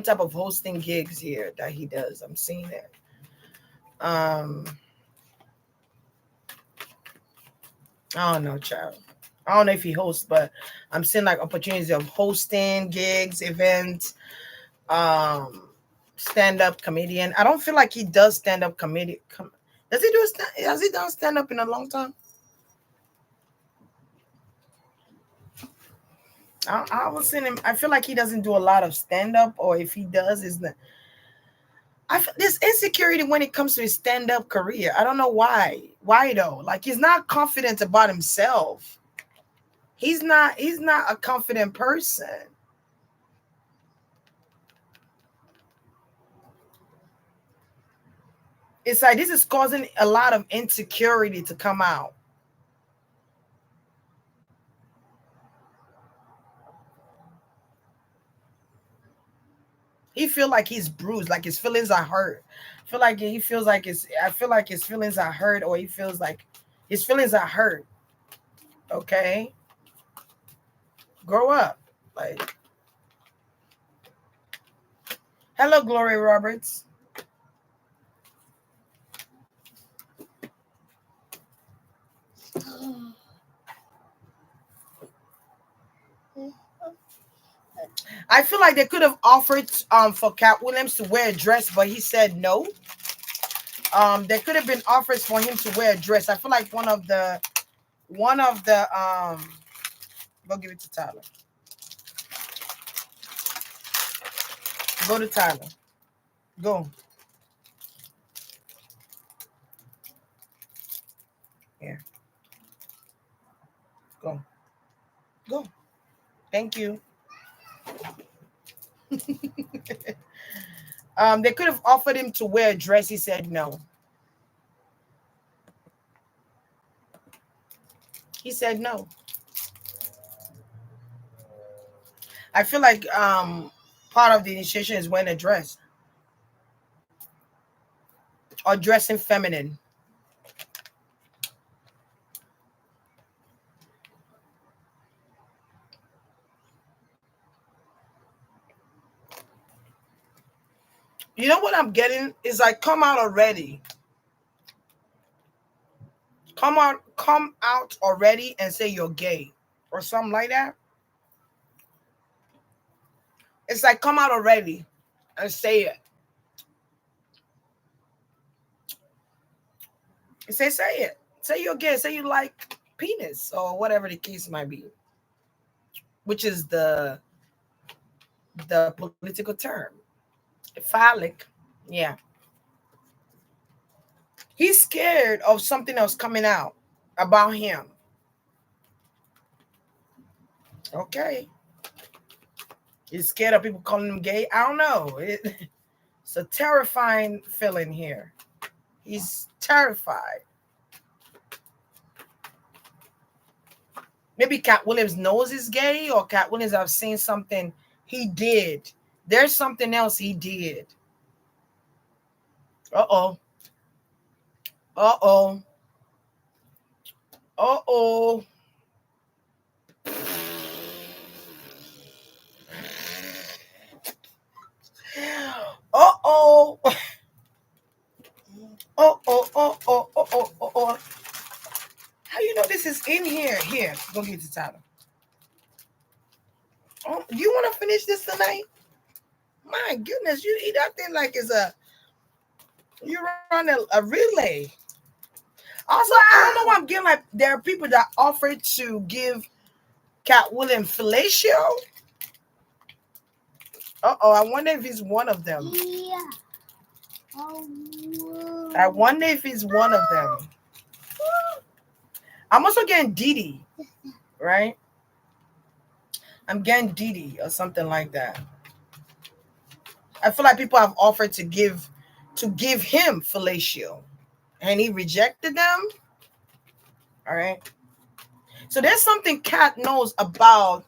[SPEAKER 1] type of hosting gigs here that he does. I'm seeing it. Um, I don't know, child. I don't know if he hosts, but I'm seeing like opportunities of hosting gigs, events, um, stand-up comedian. I don't feel like he does stand-up comedy. Does he do has he done stand-up in a long time? I was seeing him. I feel like he doesn't do a lot of stand-up, or if he does, is the this insecurity when it comes to his stand-up career. I don't know why. Why though? Like he's not confident about himself. He's not a confident person. It's like this is causing a lot of insecurity to come out. He feel like he's bruised, like his feelings are hurt. I feel like his feelings are hurt, or he feels like his feelings are hurt. Okay? Grow up. Like, hello, Gloria Roberts. I feel like they could have offered for Cat Williams to wear a dress, but he said no. There could have been offers for him to wear a dress. I feel like one of the go give it to Tyler. Go to Tyler. Go. Here. Go. Go. Thank you. They could have offered him to wear a dress. He said no. He said no. I feel like part of the initiation is wearing a dress or dressing feminine. You know what I'm getting is like come out already. Come out already and say you're gay or something like that. It's like come out already and say it. Say it. Say you're gay. Say you like penis or whatever the case might be, which is the political term. Phallic. Yeah. He's scared of something else coming out about him. Okay. He's scared of people calling him gay. I don't know. It's a terrifying feeling here. He's terrified. Maybe Cat Williams knows he's gay, or Cat Williams have seen something he did. There's something else he did. Uh-oh. Uh-oh. Uh-oh. oh. Oh, oh, oh, oh, oh, oh, oh, oh. How you know this is in here? Here, go get the title. Oh, do you want to finish this tonight? My goodness, you eat that thing like it's you run a relay. Also, I don't know why I'm getting like there are people that offered to give Katt Williams fellatio. Uh-oh, I wonder if he's one of them.
[SPEAKER 2] Yeah.
[SPEAKER 1] I wonder if he's one of them. I'm also getting Didi, right? I'm getting Didi or something like that. I feel like people have offered to give him fellatio, and he rejected them. All right. So there's something Katt knows about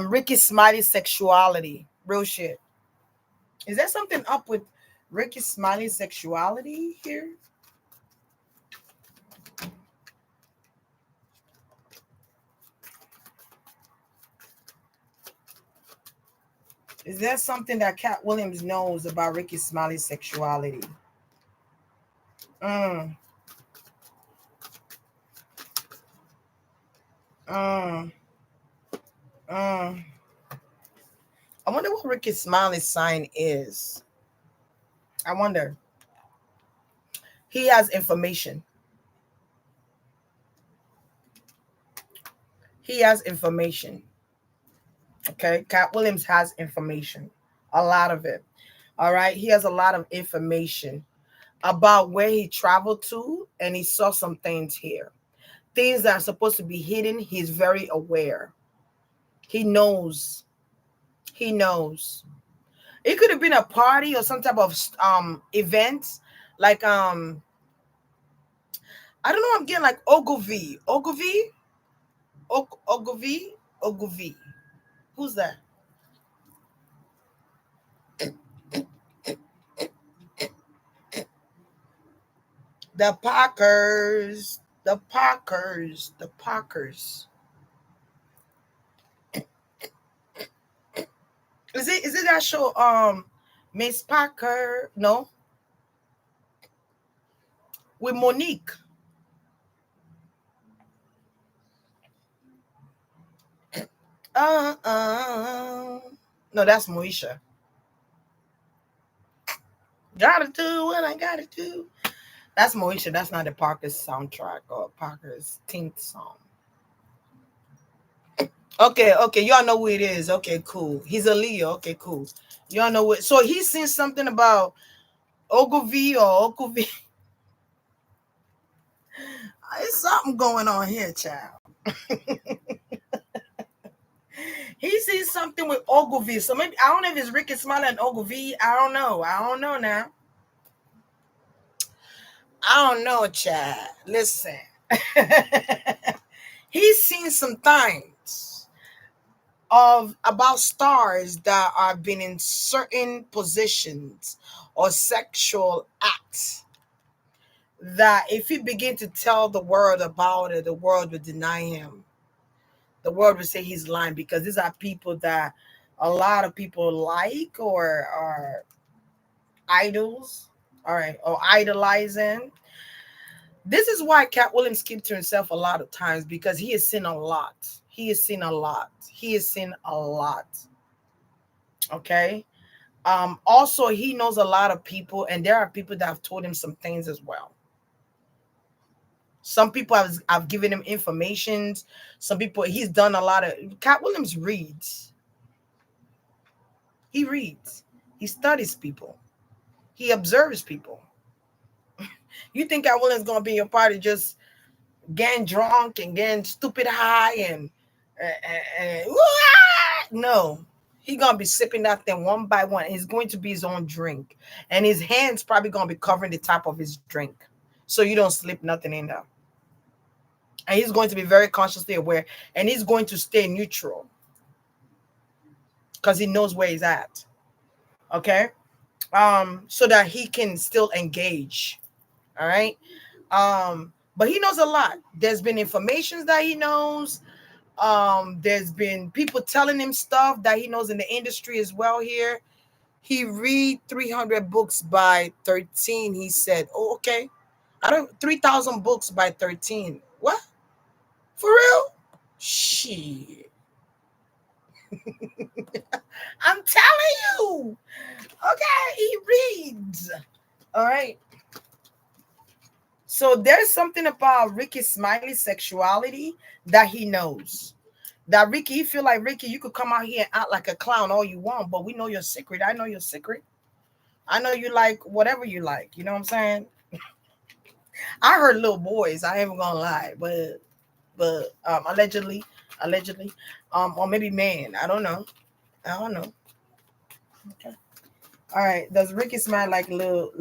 [SPEAKER 1] Ricky Smiley's sexuality. Real shit. Is there something up with Ricky Smiley's sexuality here? Is there something that Katt Williams knows about Ricky Smiley's sexuality? Mm. Mm. Mm. I wonder what Ricky Smiley's sign is. I wonder. He has information. He has information. Okay. Katt Williams has information. A lot of it. All right. He has a lot of information about where he traveled to, and he saw some things here. Things that are supposed to be hidden, he's very aware. He knows. He knows. It could have been a party or some type of event, like I don't know. I'm getting like Ogilvy, Ogilvy. Who's that? The Parkers, the Parkers, the Parkers. Is it that show? Miss Parker? No, with Monique. Uh uh. No, that's Moesha. Gotta do what I gotta do. That's Moesha. That's not the Parker's soundtrack or Parker's theme song. Okay. Y'all know who it is. Okay, cool. He's a Leo. Okay, cool. Y'all know what. So he's seen something about Ogilvy or Ogilvy. There's something going on here, child. He sees something with Ogilvy. So maybe I don't know if it's Ricky Smiley and Ogilvy. I don't know. I don't know now. I don't know, child. Listen. He's seen some things of about stars that are been in certain positions or sexual acts that if he begin to tell the world about it, the world would deny him. The world would say he's lying because these are people that a lot of people like or are idols, all right, or idolizing. This is why Katt Williams keeps to himself a lot of times because he has seen a lot. He has seen a lot. He has seen a lot. Okay. Also, he knows a lot of people, and there are people that have told him some things as well. Some people have given him information. Some people he's done a lot of. Katt Williams reads. He reads. He studies people. He observes people. You think Katt Williams gonna be in your party just getting drunk and getting stupid high and no, he gonna be sipping that thing one by one. It's going to be his own drink, and his hands probably gonna be covering the top of his drink, so you don't slip nothing in there. And he's going to be very consciously aware, and he's going to stay neutral because he knows where he's at. Okay, so that he can still engage. All right, but he knows a lot. There's been information that he knows. There's been people telling him stuff that he knows in the industry as well here. He read 300 books by 13. He said, "Oh, okay. I don't 3,000 books by 13. What? For real? Shit. I'm telling you. Okay, he reads. All right. So there's something about Ricky Smiley's sexuality that he knows. That Ricky, you feel like Ricky, you could come out here and act like a clown all you want, but we know your secret. I know your secret. I know you like whatever you like. You know what I'm saying? I heard little boys. I ain't even gonna lie, but allegedly, or maybe man. I don't know. I don't know. Okay. All right. Does Ricky smile like little?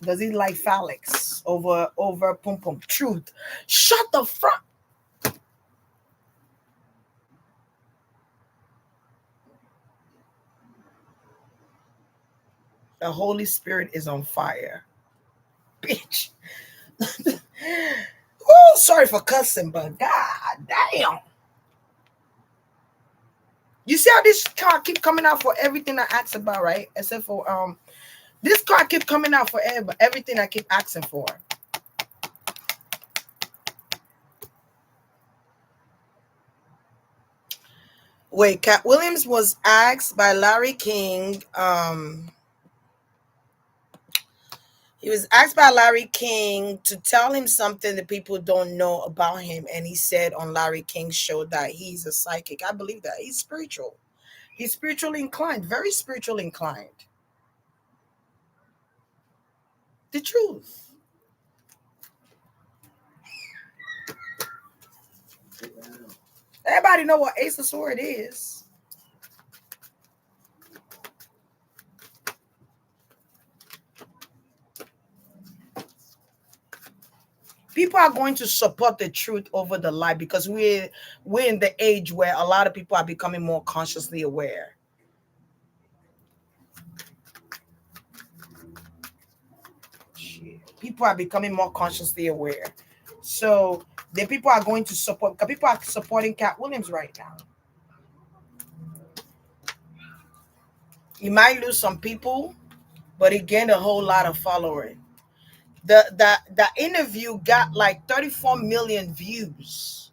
[SPEAKER 1] Does he like phallics over pum pum? Truth. Shut the front. The Holy Spirit is on fire, bitch. Oh, sorry for cussing, but god damn. You see how this car keep coming out for everything I ask about, right? Except for this car keep coming out for everything I keep asking for. Wait, Cat Williams was asked by Larry King. He was asked by Larry King to tell him something that people don't know about him, and he said on Larry King's show that he's a psychic. I believe that he's spiritual. He's spiritually inclined, very spiritually inclined. The truth. Everybody know what Ace of Sword is. People are going to support the truth over the lie because we're in the age where a lot of people are becoming more consciously aware. People are becoming more consciously aware. So the people are going to support because people are supporting Cat Williams right now. He might lose some people, but he gained a whole lot of following. The interview got like 34 million views.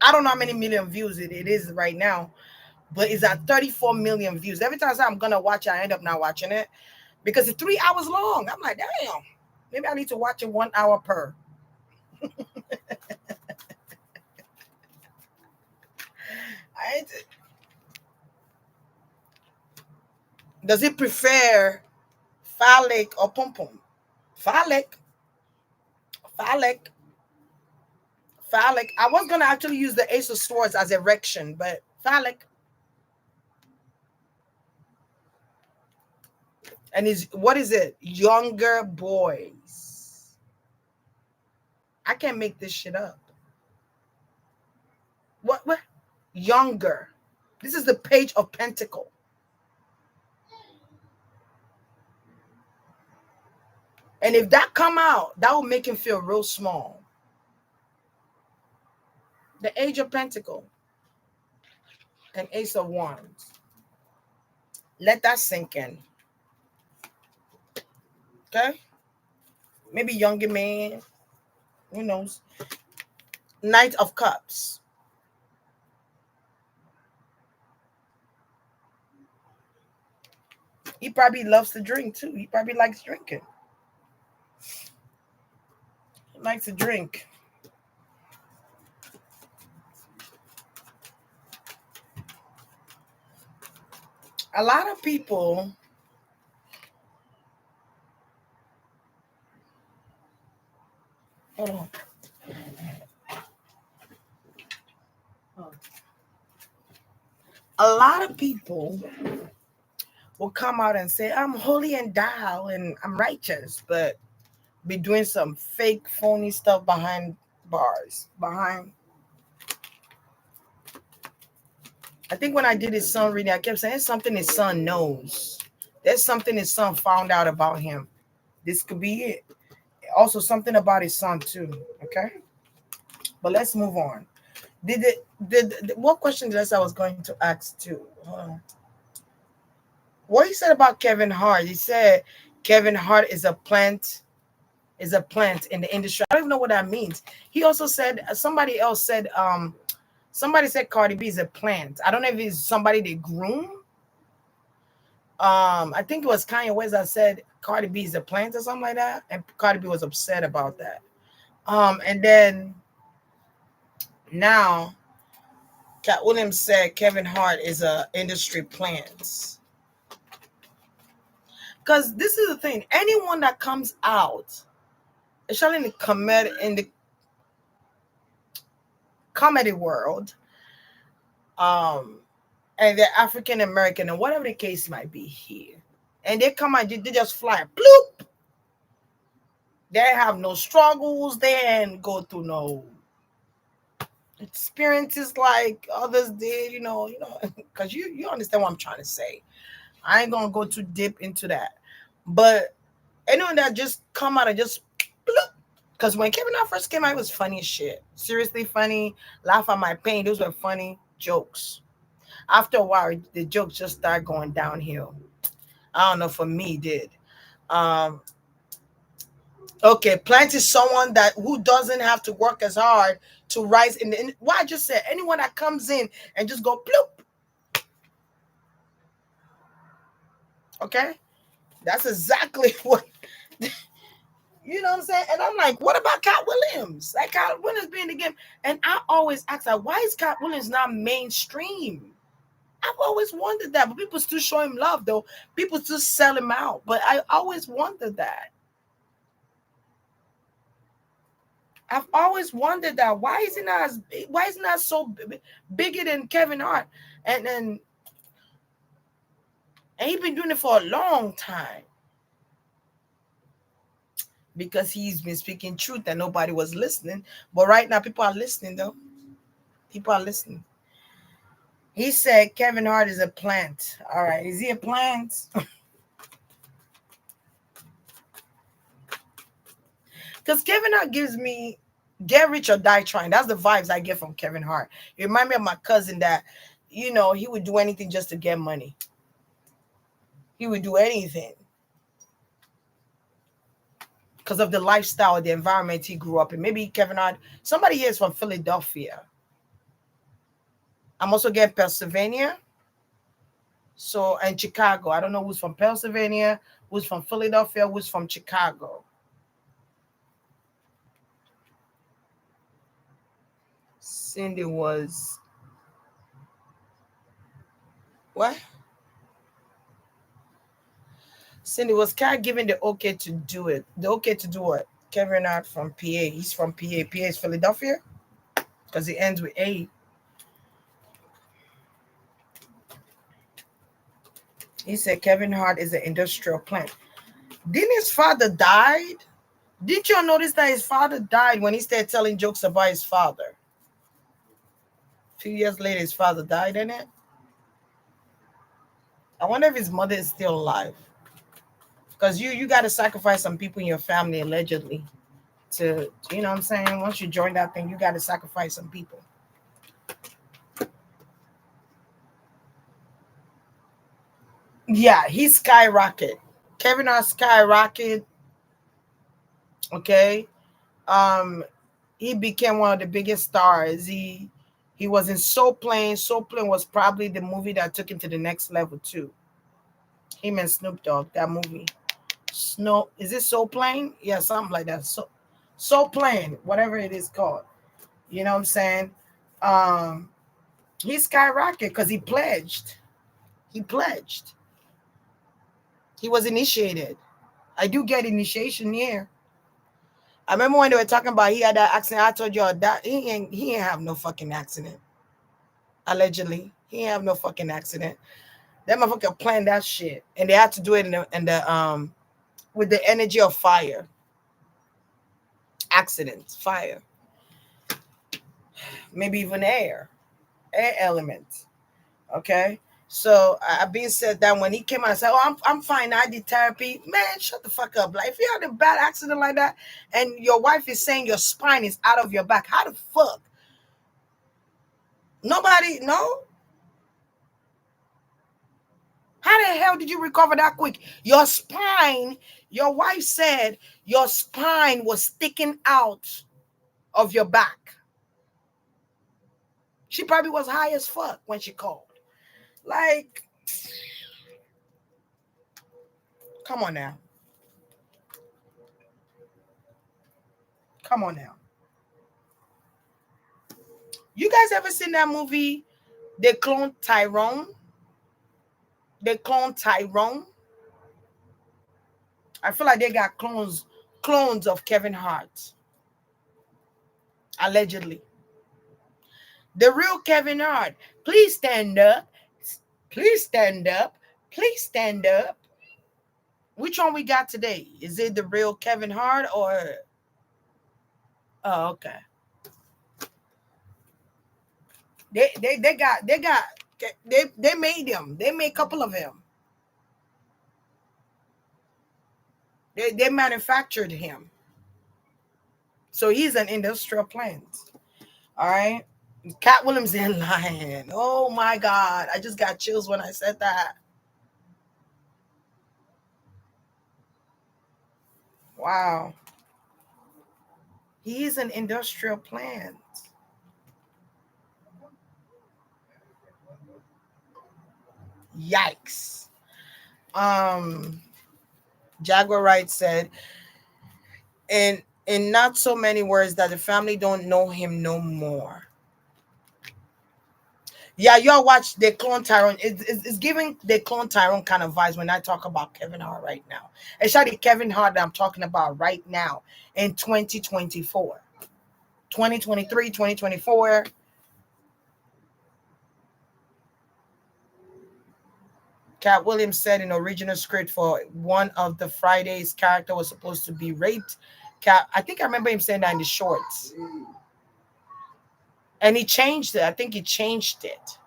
[SPEAKER 1] I don't know how many million views it is right now, but it's at 34 million views. Every time I say I'm gonna watch it, I end up not watching it because it's 3 hours long. I'm like, damn, maybe I need to watch it 1 hour per. I, does it prefer phallic or pom pom? Phallic, phallic, phallic. I was gonna actually use the Ace of Swords as erection, but phallic. And is what is it? Younger boys. I can't make this shit up. What? Younger. This is the page of Pentacle. And if that come out, that will make him feel real small. The age of Pentacle and Ace of Wands. Let that sink in. Okay? Maybe younger man. Who knows? Knight of Cups. He probably loves to drink too. He probably likes drinking. He likes to drink. A lot of people hold on. A lot of people will come out and say, I'm holy and thou and I'm righteous, but be doing some fake phony stuff behind bars. Behind I think when I did his son reading, I kept saying there's something his son knows. There's something his son found out about him. This could be it. Also something about his son too. Okay. But let's move on. What question did I say I was going to ask too? Hold on. what he said about Kevin Hart. He said Kevin Hart is a plant in the industry. I don't even know what that means. He also said somebody else said somebody said Cardi B is a plant. I don't know if it's somebody they groom. I think it was Kanye West that said Cardi B is a plant or something like that, and Cardi B was upset about that. And then now Cat Williams said Kevin Hart is a industry plant. Because this is the thing, anyone that comes out, especially in the comedy world, um, and they're African American and whatever the case might be here, and they come out, they just fly, bloop. They have no struggles. They ain't go through no experiences like others did. Because you understand what I'm trying to say. I ain't gonna go too deep into that, but anyone that just come out and just bloop. Because when Kevin Hart first came out, it was funny as shit. Seriously funny. Laugh at my pain. Those were funny jokes. After a while, the jokes just started going downhill. I don't know. For me, it did. Um, okay, plant is someone that who doesn't have to work as hard to rise why I just said anyone that comes in and just go bloop. Okay, that's exactly what you know what I'm saying. And I'm like, what about Katt Williams? Like Katt Williams being the game, and I always ask like, why is Katt Williams not mainstream? I've always wondered that, but people still show him love though. People still sell him out, but I always wondered that. I've always wondered that. Why is he not so bigger than Kevin Hart? And he's been doing it for a long time because he's been speaking truth and nobody was listening. But right now, people are listening though. People are listening. He said Kevin Hart is a plant. All right, is he a plant? Because Kevin Hart gives me get rich or die trying. That's the vibes I get from Kevin Hart. It reminds me of my cousin that, he would do anything just to get money. He would do anything because of the lifestyle, the environment he grew up in. Maybe Kevin Hart, somebody here is from Philadelphia. I'm also getting Pennsylvania. So, and Chicago. I don't know who's from Pennsylvania, who's from Philadelphia, who's from Chicago. Cindy was what? Cindy was Katt given the okay to do it. The okay to do what? Kevin Hart from PA. He's from PA. PA is Philadelphia because it ends with A. He said Kevin Hart is an industrial plant. Didn't his father died? Didn't you notice that his father died when he started telling jokes about his father? A few years later, his father died in it. I wonder if his mother is still alive. Because you got to sacrifice some people in your family allegedly to, you know what I'm saying? Once you join that thing, you got to sacrifice some people. Yeah, he skyrocket. Kevin Hart skyrocket. Okay. Um, he became one of the biggest stars. He was in Soul Plane. Soul Plane was probably the movie that took him to the next level too. Him and Snoop Dogg, that movie. Snow is it Soul Plane? Yeah, something like that. Soul Plane, whatever it is called. You know what I'm saying? Um, he skyrocketed because he pledged. He pledged. He was initiated. I do get initiation here. I remember when they were talking about he had that accident. I told y'all that he ain't have no fucking accident. Allegedly, he ain't have no fucking accident. That motherfucker planned that shit, and they had to do it in the with the energy of fire. Accidents, fire, maybe even air elements. Okay. So being said that when he came out and said, "Oh, I'm fine. I did therapy." Man, shut the fuck up. Like if you had a bad accident like that, and your wife is saying your spine is out of your back, how the fuck? Nobody, no. How the hell did you recover that quick? Your spine, your wife said your spine was sticking out of your back. She probably was high as fuck when she called. Like, come on now. Come on now. You guys ever seen that movie? They cloned Tyrone. They cloned Tyrone. I feel like they got clones of Kevin Hart. Allegedly. The real Kevin Hart. Please stand up. Please stand up. Please stand up. Which one we got today? Is it the real Kevin Hart or oh okay. They made him. They made a couple of him. They manufactured him. So he's an industrial plant. All right. Cat Williams and Lion. Oh my God. I just got chills when I said that. Wow. He is an industrial plant. Yikes. Um, Jaguar Wright said, in not so many words, that the family don't know him no more. Yeah, y'all watch the Clone Tyrone. It's giving the Clone Tyrone kind of vibes when I talk about Kevin Hart right now. It's actually Kevin Hart that I'm talking about right now in 2024. 2023, 2024. Cat Williams said in original script for one of the Fridays character was supposed to be raped. Cat, I think I remember him saying that in the shorts. And he changed it. I think he changed it.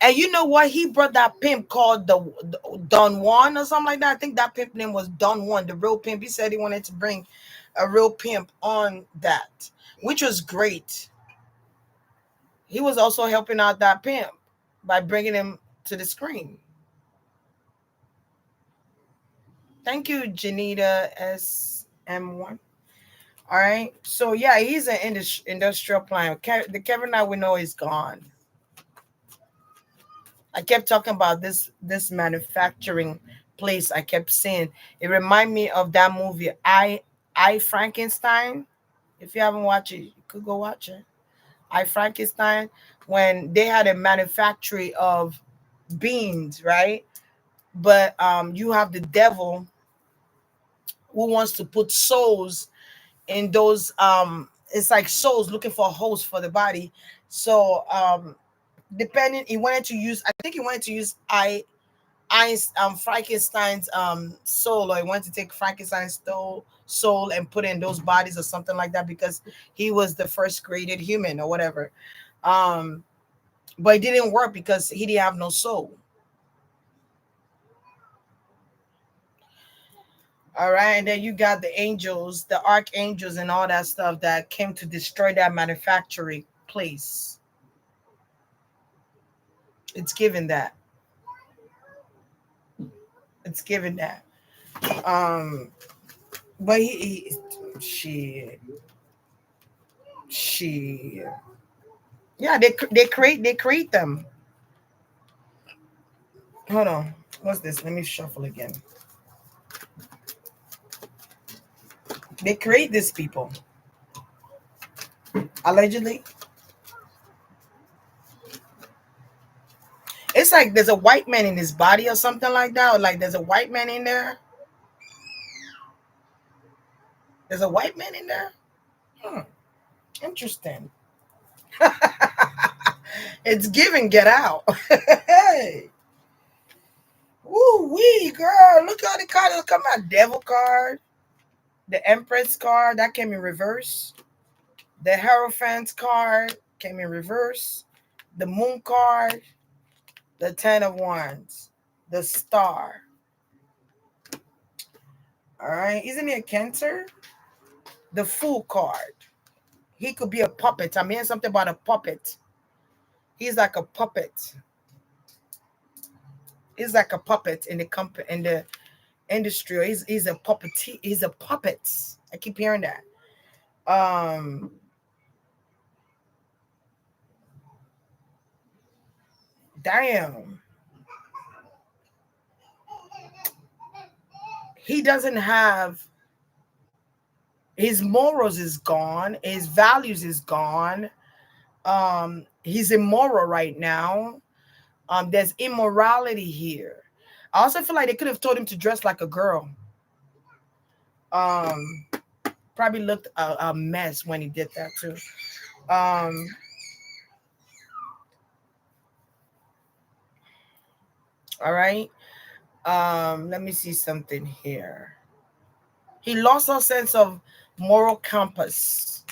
[SPEAKER 1] And you know what? He brought that pimp called the Don Juan or something like that. I think that pimp name was Don Juan, the real pimp. He said he wanted to bring a real pimp on that, which was great. He was also helping out that pimp by bringing him to the screen. Thank you, Janita SM1. All right. So yeah, he's an industrial plant. The Kevin I we know is gone. I kept talking about this manufacturing place. I kept saying it remind me of that movie I Frankenstein. If you haven't watched it, you could go watch it. I Frankenstein, when they had a manufactory of beans, right? But you have the devil who wants to put souls in those it's like souls looking for a host for the body. So depending, he wanted to use, I think he wanted to use Frankenstein's soul, or he wanted to take Frankenstein's soul and put in those bodies or something like that, because he was the first created human or whatever. um but it didn't work because he didn't have no soul. All right, and then you got the angels, the archangels, and all that stuff that came to destroy that manufacturing place. It's given that. It's given that. Um, but she, yeah, they create them. Hold on, what's this? Let me shuffle again. They create these people allegedly. It's like there's a white man in his body or something like that, or like there's a white man in there. There's a white man in there. Hmm, interesting. It's giving Get Out. Hey, woo wee, girl! Look how the cards come out. Devil card, the Empress card that came in reverse. The Hierophant card came in reverse. The Moon card, the Ten of Wands, the Star. All right, isn't it a Cancer? The Fool card. He could be a puppet. I'm hearing something about a puppet. He's like a puppet. He's like a puppet in the company in the industry. Or he's a puppet. He's a puppet. I keep hearing that. Um, damn. He doesn't have his morals is gone. His values is gone. He's immoral right now. There's immorality here. I also feel like they could have told him to dress like a girl. Um, Probably looked a mess when he did that too. Um, all right. Let me see something here. He lost all sense of moral compass.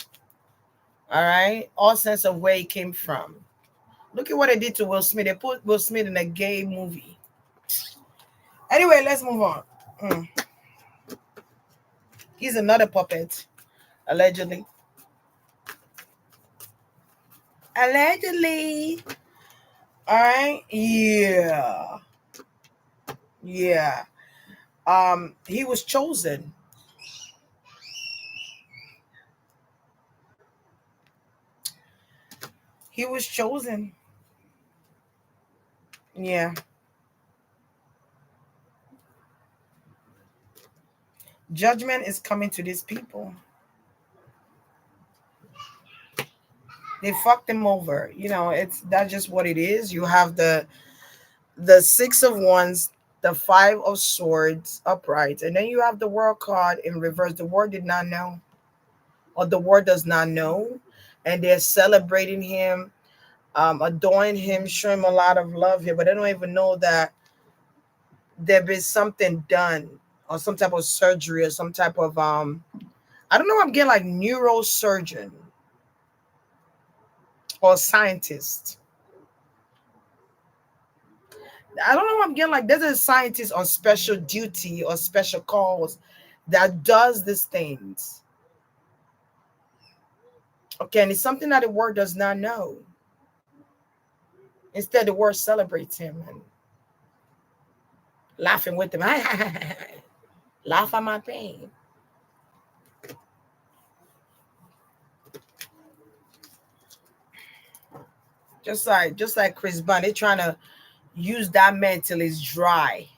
[SPEAKER 1] All right, all sense of where he came from. Look at what they did to Will Smith. They put Will Smith in a gay movie. Anyway, let's move on. Mm. He's another puppet, allegedly. Allegedly. All right. Yeah. Yeah. He was chosen. He was chosen. Yeah. Judgment is coming to these people. They fucked him over. It's that's just what it is. You have the six of wands, the five of swords upright, and then you have the world card in reverse. The world did not know, or the world does not know, and they're celebrating him, adoring him, showing him a lot of love here, but they don't even know that there been something done, or some type of surgery, or some type of I don't know. I'm getting like neurosurgeon or scientist. I don't know. I'm getting like there's a scientist on special duty or special calls that does these things. Okay, and it's something that the world does not know. Instead, the world celebrates him and laughing with him. Laugh at my pain. Just like Chris Bunn, they trying to use that man till it's dry.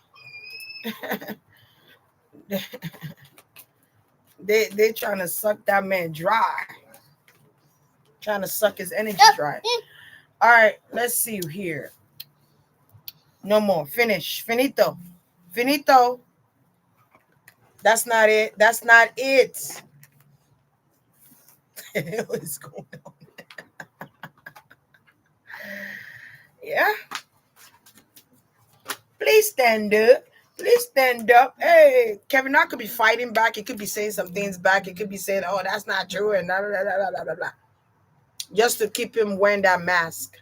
[SPEAKER 1] They trying to suck that man dry. Trying to suck his energy dry. All right, let's see here. No more. Finish. Finito. Finito. That's not it. That's not it. What is going on? Yeah. Please stand up. Please stand up. Hey, Kevin Hart could be fighting back. He could be saying some things back. He could be saying, "Oh, that's not true," and blah, blah, blah, blah, blah, blah, blah, just to keep him wearing that mask.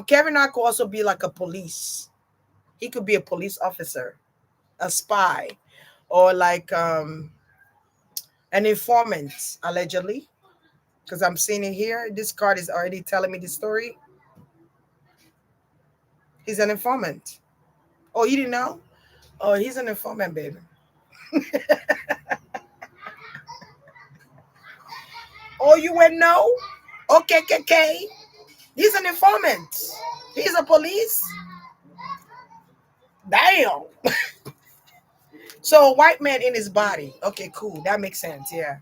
[SPEAKER 1] Kevin Hart could also be like a police. He could be a police officer, a spy, or like an informant, allegedly. Because I'm seeing it here. This card is already telling me the story. He's an informant. Oh, you didn't know? Oh, he's an informant, baby. Oh, you went no? Okay, okay. He's an informant. He's a police. Damn. So a white man in his body. Okay, cool. That makes sense. Yeah.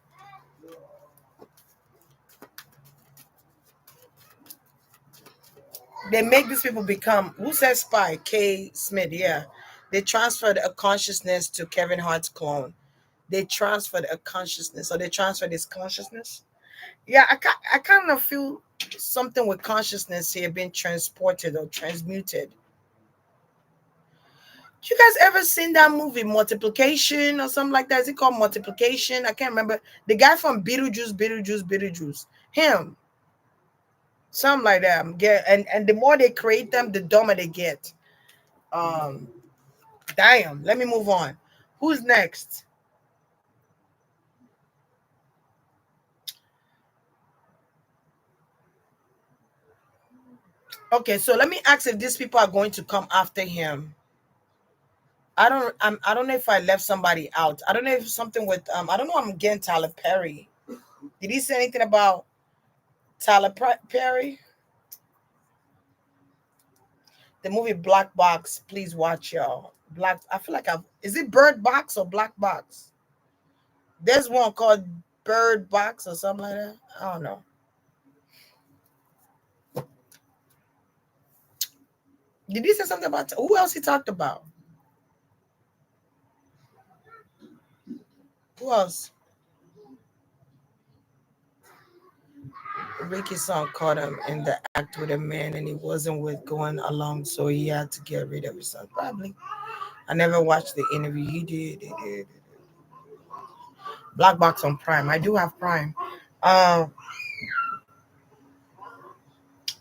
[SPEAKER 1] They make these people become who said spy? K. Smith. Yeah. They transferred a consciousness to Kevin Hart's clone. They transferred a consciousness. So they transferred his consciousness. Yeah, I kind of feel something with consciousness here being transported or transmuted. You guys ever seen that movie Multiplication or something like that? Is it called Multiplication? I can't remember. The guy from Beetlejuice, Beetlejuice, Beetlejuice. Him. Something like that. Get and the more they create them, the dumber they get. Um, damn. Let me move on. Who's next? Okay, so let me ask if these people are going to come after him. I don't know if I left somebody out. I don't know if something with I don't know. I'm getting Tyler Perry. Did he say anything about Perry? The movie Black Box. Please watch, y'all. Black. I feel like I've. Is it Bird Box or Black Box? There's one called Bird Box or something like that. I don't know. Did he say something about who else he talked about? Who else? Ricky's son caught him in the act with a man and he wasn't with going along, so he had to get rid of his son. Probably. I never watched the interview. He did. He did. Black Box on Prime. I do have Prime. Um,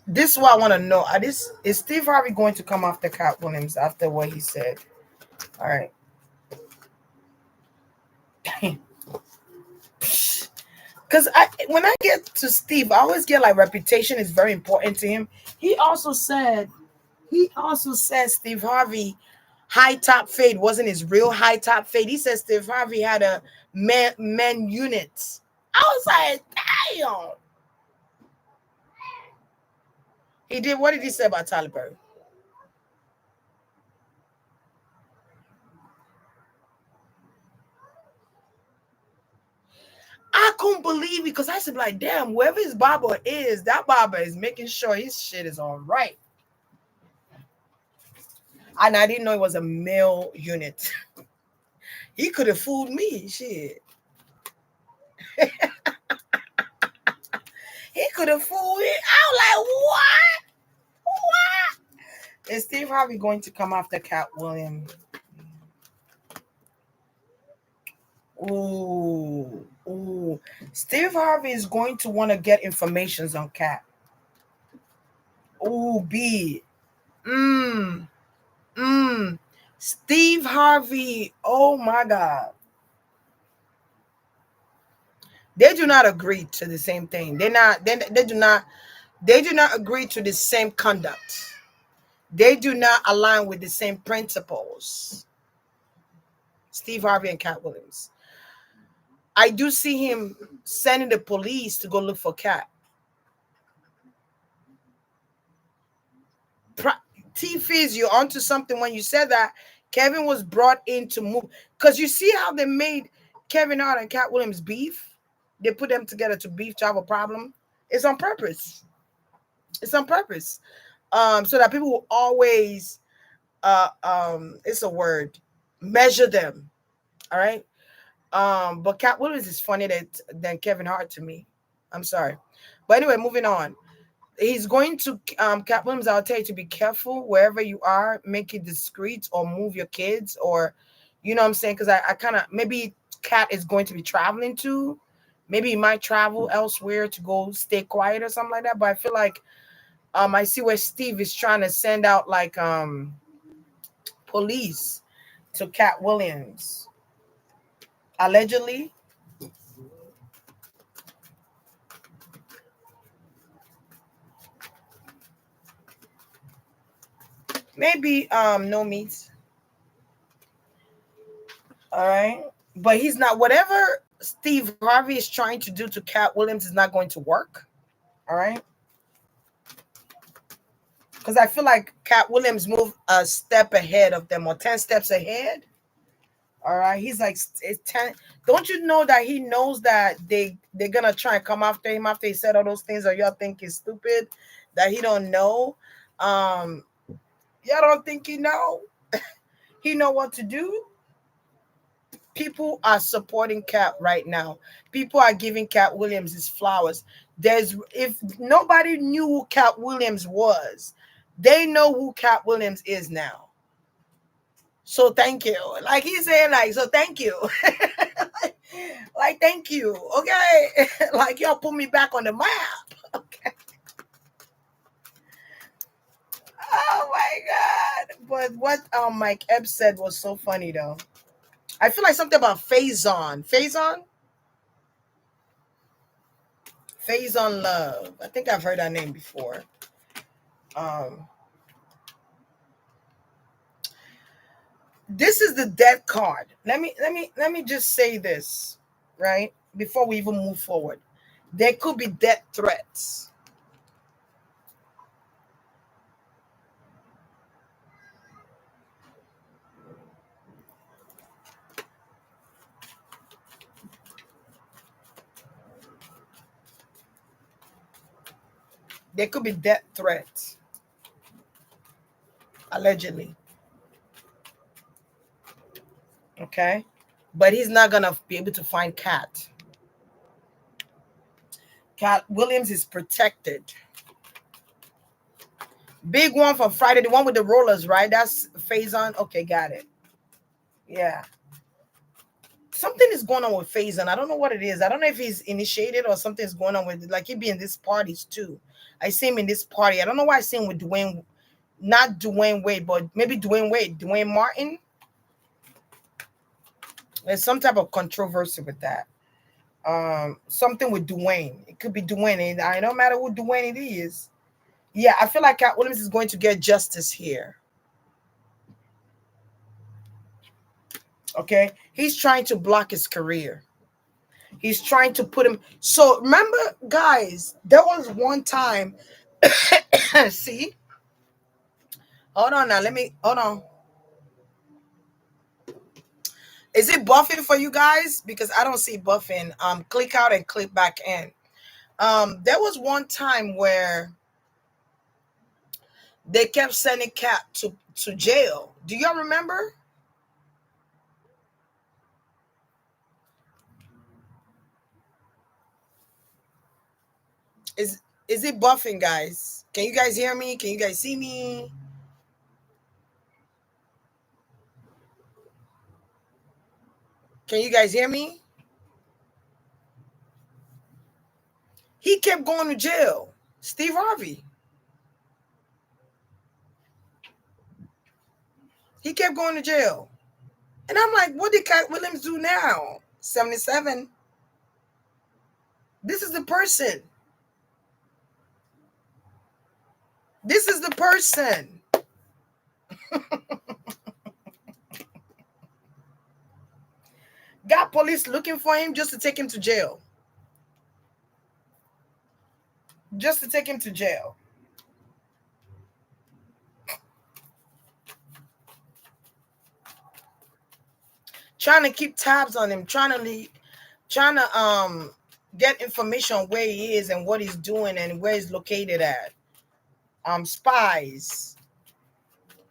[SPEAKER 1] this is what I want to know. This is Steve Harvey going to come after Katt Williams after what he said? All right. Because when I get to Steve, I always get like reputation is very important to him. He also said Steve Harvey high top fade wasn't his real high top fade. He said Steve Harvey had a men unit. I was like, damn. He did. What did he say about Tyler Perry? I couldn't believe it because I said, like, damn, whoever his barber is, that barber is making sure his shit is all right. And I didn't know it was a male unit. He could have fooled me. Shit. He could have fooled me. I was like, what? What? Is Steve Harvey going to come after Katt Williams? Ooh. Ooh. Steve Harvey is going to want to get informations on Katt. Ooh, B. Mmm. Mmm. Steve Harvey. Oh my God. They do not agree to the same thing. They do not agree to the same conduct. They do not align with the same principles. Steve Harvey and Katt Williams. I do see him sending the police to go look for Katt. T-Fizz, you're onto something when you said that Kevin was brought in to move. Because you see how they made Kevin Hart and Katt Williams beef? They put them together to beef to have a problem. It's on purpose. It's on purpose. So that people will always it's a word, measure them. All right. But Katt Williams is funnier than Kevin Hart to me. I'm sorry. But anyway, moving on. He's going to Katt Williams, I'll tell you to be careful wherever you are, make it discreet or move your kids or you know what I'm saying? Because I kind of maybe Katt is going to be traveling too. Maybe he might travel elsewhere to go stay quiet or something like that. But I feel like I see where Steve is trying to send out like police to Katt Williams. Allegedly. Maybe no meats. All right. But he's not whatever Steve Harvey is trying to do to Katt Williams is not going to work. All right. Because I feel like Katt Williams moved a step ahead of them or 10 steps ahead. All right. He's like it's 10. Don't you know that he knows that they're gonna try and come after him after he said all those things, or y'all think he's stupid that he don't know? Y'all don't think he know? He know what to do. People are supporting Katt right now. People are giving Katt Williams his flowers. If nobody knew who Katt Williams was, they know who Katt Williams is now. So thank you. Like he's saying, like, so thank you. like thank you. Okay. like y'all put me back on the map. Okay. Oh my God. But what Mike Epps said was so funny though. I feel like something about Faison. Faison Love. I think I've heard that name before. Um, this is the death card. Let me just say this, right? Before we even move forward. There could be death threats. There could be death threats, allegedly. Okay? But he's not gonna be able to find Katt. Katt Williams is protected. Big one for Friday, the one with the rollers, right? That's Faison. Okay, got it. Yeah. Something is going on with Faison. I don't know what it is. I don't know if he's initiated or something's going on with, like, he be in these parties too. I see him in this party. I don't know why I see him with Dwayne, not Dwayne Wade, but maybe Dwayne Wade, Dwayne Martin. There's some type of controversy with that. Something with Dwayne. It could be Dwayne. And I no matter who Dwayne it is. Yeah, I feel like Katt Williams is going to get justice here. Okay, he's trying to block his career. He's trying to put him. So remember, guys, there was one time. See, hold on now. Let me hold on. Is it buffing for you guys? Because I don't see buffing. Click out and click back in. There was one time where they kept sending Katt to jail. Do y'all remember? Is is it buffing, guys? Can you guys hear me? Can you guys see me? Can you guys hear me? He kept going to jail. Steve Harvey. He kept going to jail. And I'm like, what did Katt Williams do now? 77. This is the person. This is the person. Got police looking for him just to take him to jail. Just to take him to jail. Trying to keep tabs on him, trying to get information on where he is and what he's doing and where he's located at. Spies.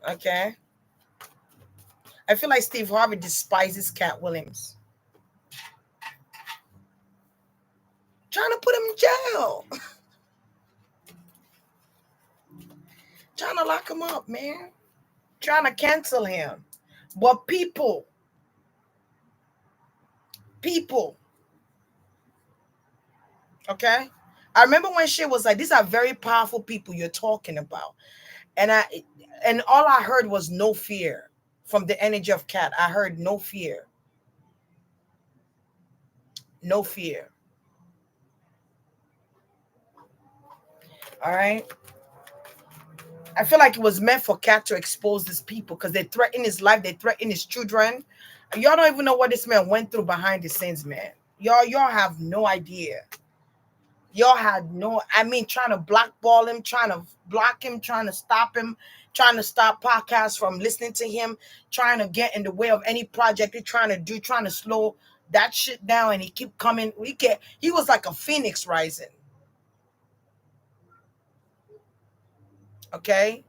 [SPEAKER 1] Okay. I feel like Steve Harvey despises Katt Williams. Trying to put him in jail. Trying to lock him up, man. Trying to cancel him. But people, okay? I remember when shit was like, these are very powerful people you're talking about. And all I heard was no fear from the energy of Katt. I heard no fear. No fear. All right. I feel like it was meant for Katt to expose these people because they threaten his life, they threaten his children. Y'all don't even know what this man went through behind the scenes, man. Y'all have no idea. Y'all had no, I mean, trying to blackball him, trying to block him, trying to stop him, trying to stop podcasts from listening to him, trying to get in the way of any project they're trying to do, trying to slow that shit down, and he keep coming. He was like a phoenix rising. Okay?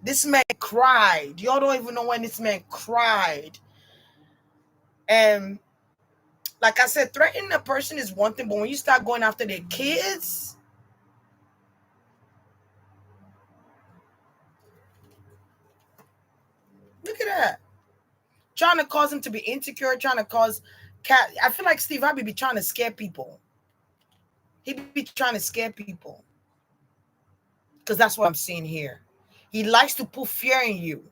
[SPEAKER 1] This man cried. Y'all don't even know when this man cried. And like I said, threatening a person is one thing, but when you start going after their kids, look at that. Trying to cause him to be insecure, trying to cause Katt. I feel like Steve Harvey be trying to scare people. He be trying to scare people. Because that's what I'm seeing here. He likes to put fear in you.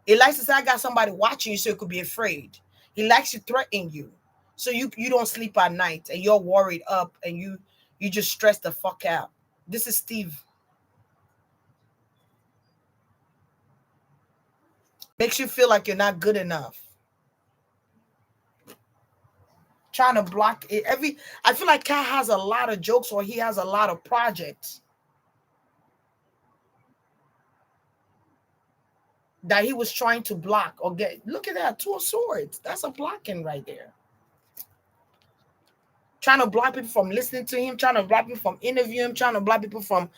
[SPEAKER 1] He likes to say, I got somebody watching you so you could be afraid. He likes to threaten you. So you don't sleep at night and you're worried up and you just stress the fuck out. This is Steve. Makes you feel like you're not good enough. Trying to block it. I feel like Katt has a lot of jokes or he has a lot of projects that he was trying to block or get. Look at that, two of swords. That's a blocking right there. Trying to block people from listening to him, trying to block people from interviewing him, trying to block people from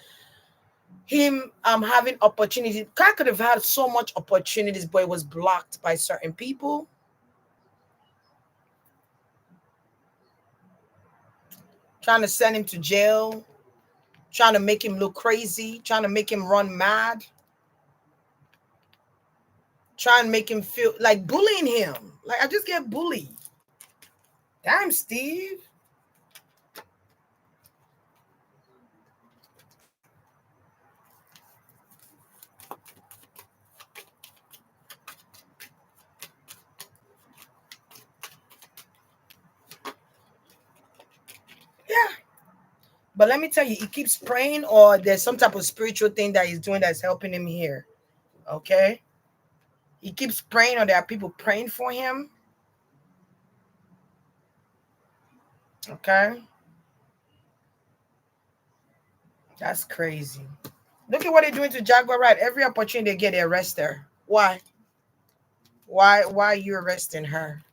[SPEAKER 1] him having opportunities. Katt could have had so much opportunities, but it was blocked by certain people. Trying to send him to jail, trying to make him look crazy, trying to make him run mad, trying to make him feel like bullying him. Like, I just get bullied. Damn, Steve. Yeah. But let me tell you, he keeps praying, or there's some type of spiritual thing that he's doing that's helping him here. Okay? He keeps praying, or there are people praying for him. Okay? That's crazy. Look at what they're doing to Jaguar Wright. Every opportunity they get, they arrest her. Why? Why are you arresting her?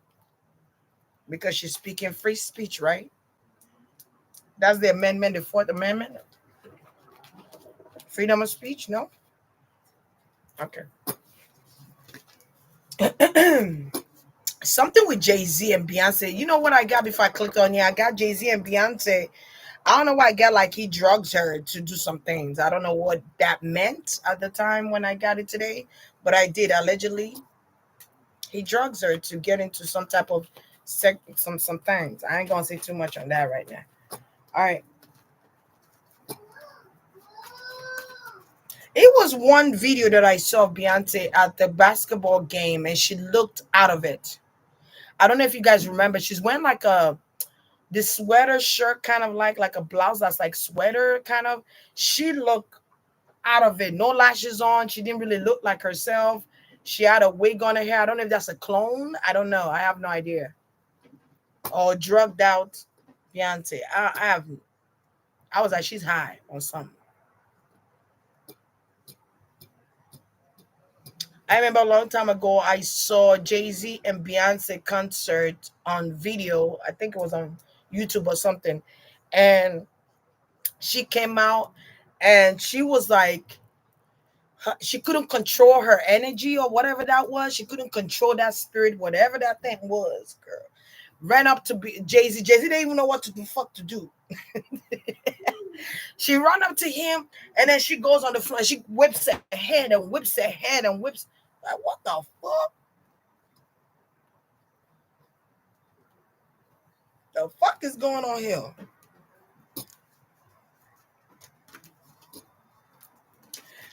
[SPEAKER 1] Because she's speaking free speech, right? That's the amendment, the Fourth Amendment. Freedom of speech, no? Okay. Something with Jay-Z and Beyonce. You know what I got before I clicked on here? I got Jay-Z and Beyonce. I don't know why I got like he drugs her to do some things. I don't know what that meant at the time when I got it today, but I did. Allegedly, he drugs her to get into some type of some things. I ain't gonna say too much on that right now. All right. It was one video that I saw of Beyonce at the basketball game, and she looked out of it. I don't know if you guys remember. She's wearing like this sweater shirt, kind of like a blouse that's like sweater kind of. She looked out of it. No lashes on. She didn't really look like herself. She had a wig on her hair. I don't know if that's a clone. I don't know. I have no idea. Or drugged out Beyonce. I was like, she's high on something. I remember a long time ago, I saw Jay-Z and Beyonce concert on video. I think it was on YouTube or something. And she came out and she was like, she couldn't control her energy or whatever that was. She couldn't control that spirit, whatever that thing was, girl. Ran up to Jay-Z. Jay-Z didn't even know what to do. She ran up to him and then she goes on the floor and she whips her head and whips her head and whips. Like, what the fuck? The fuck is going on here?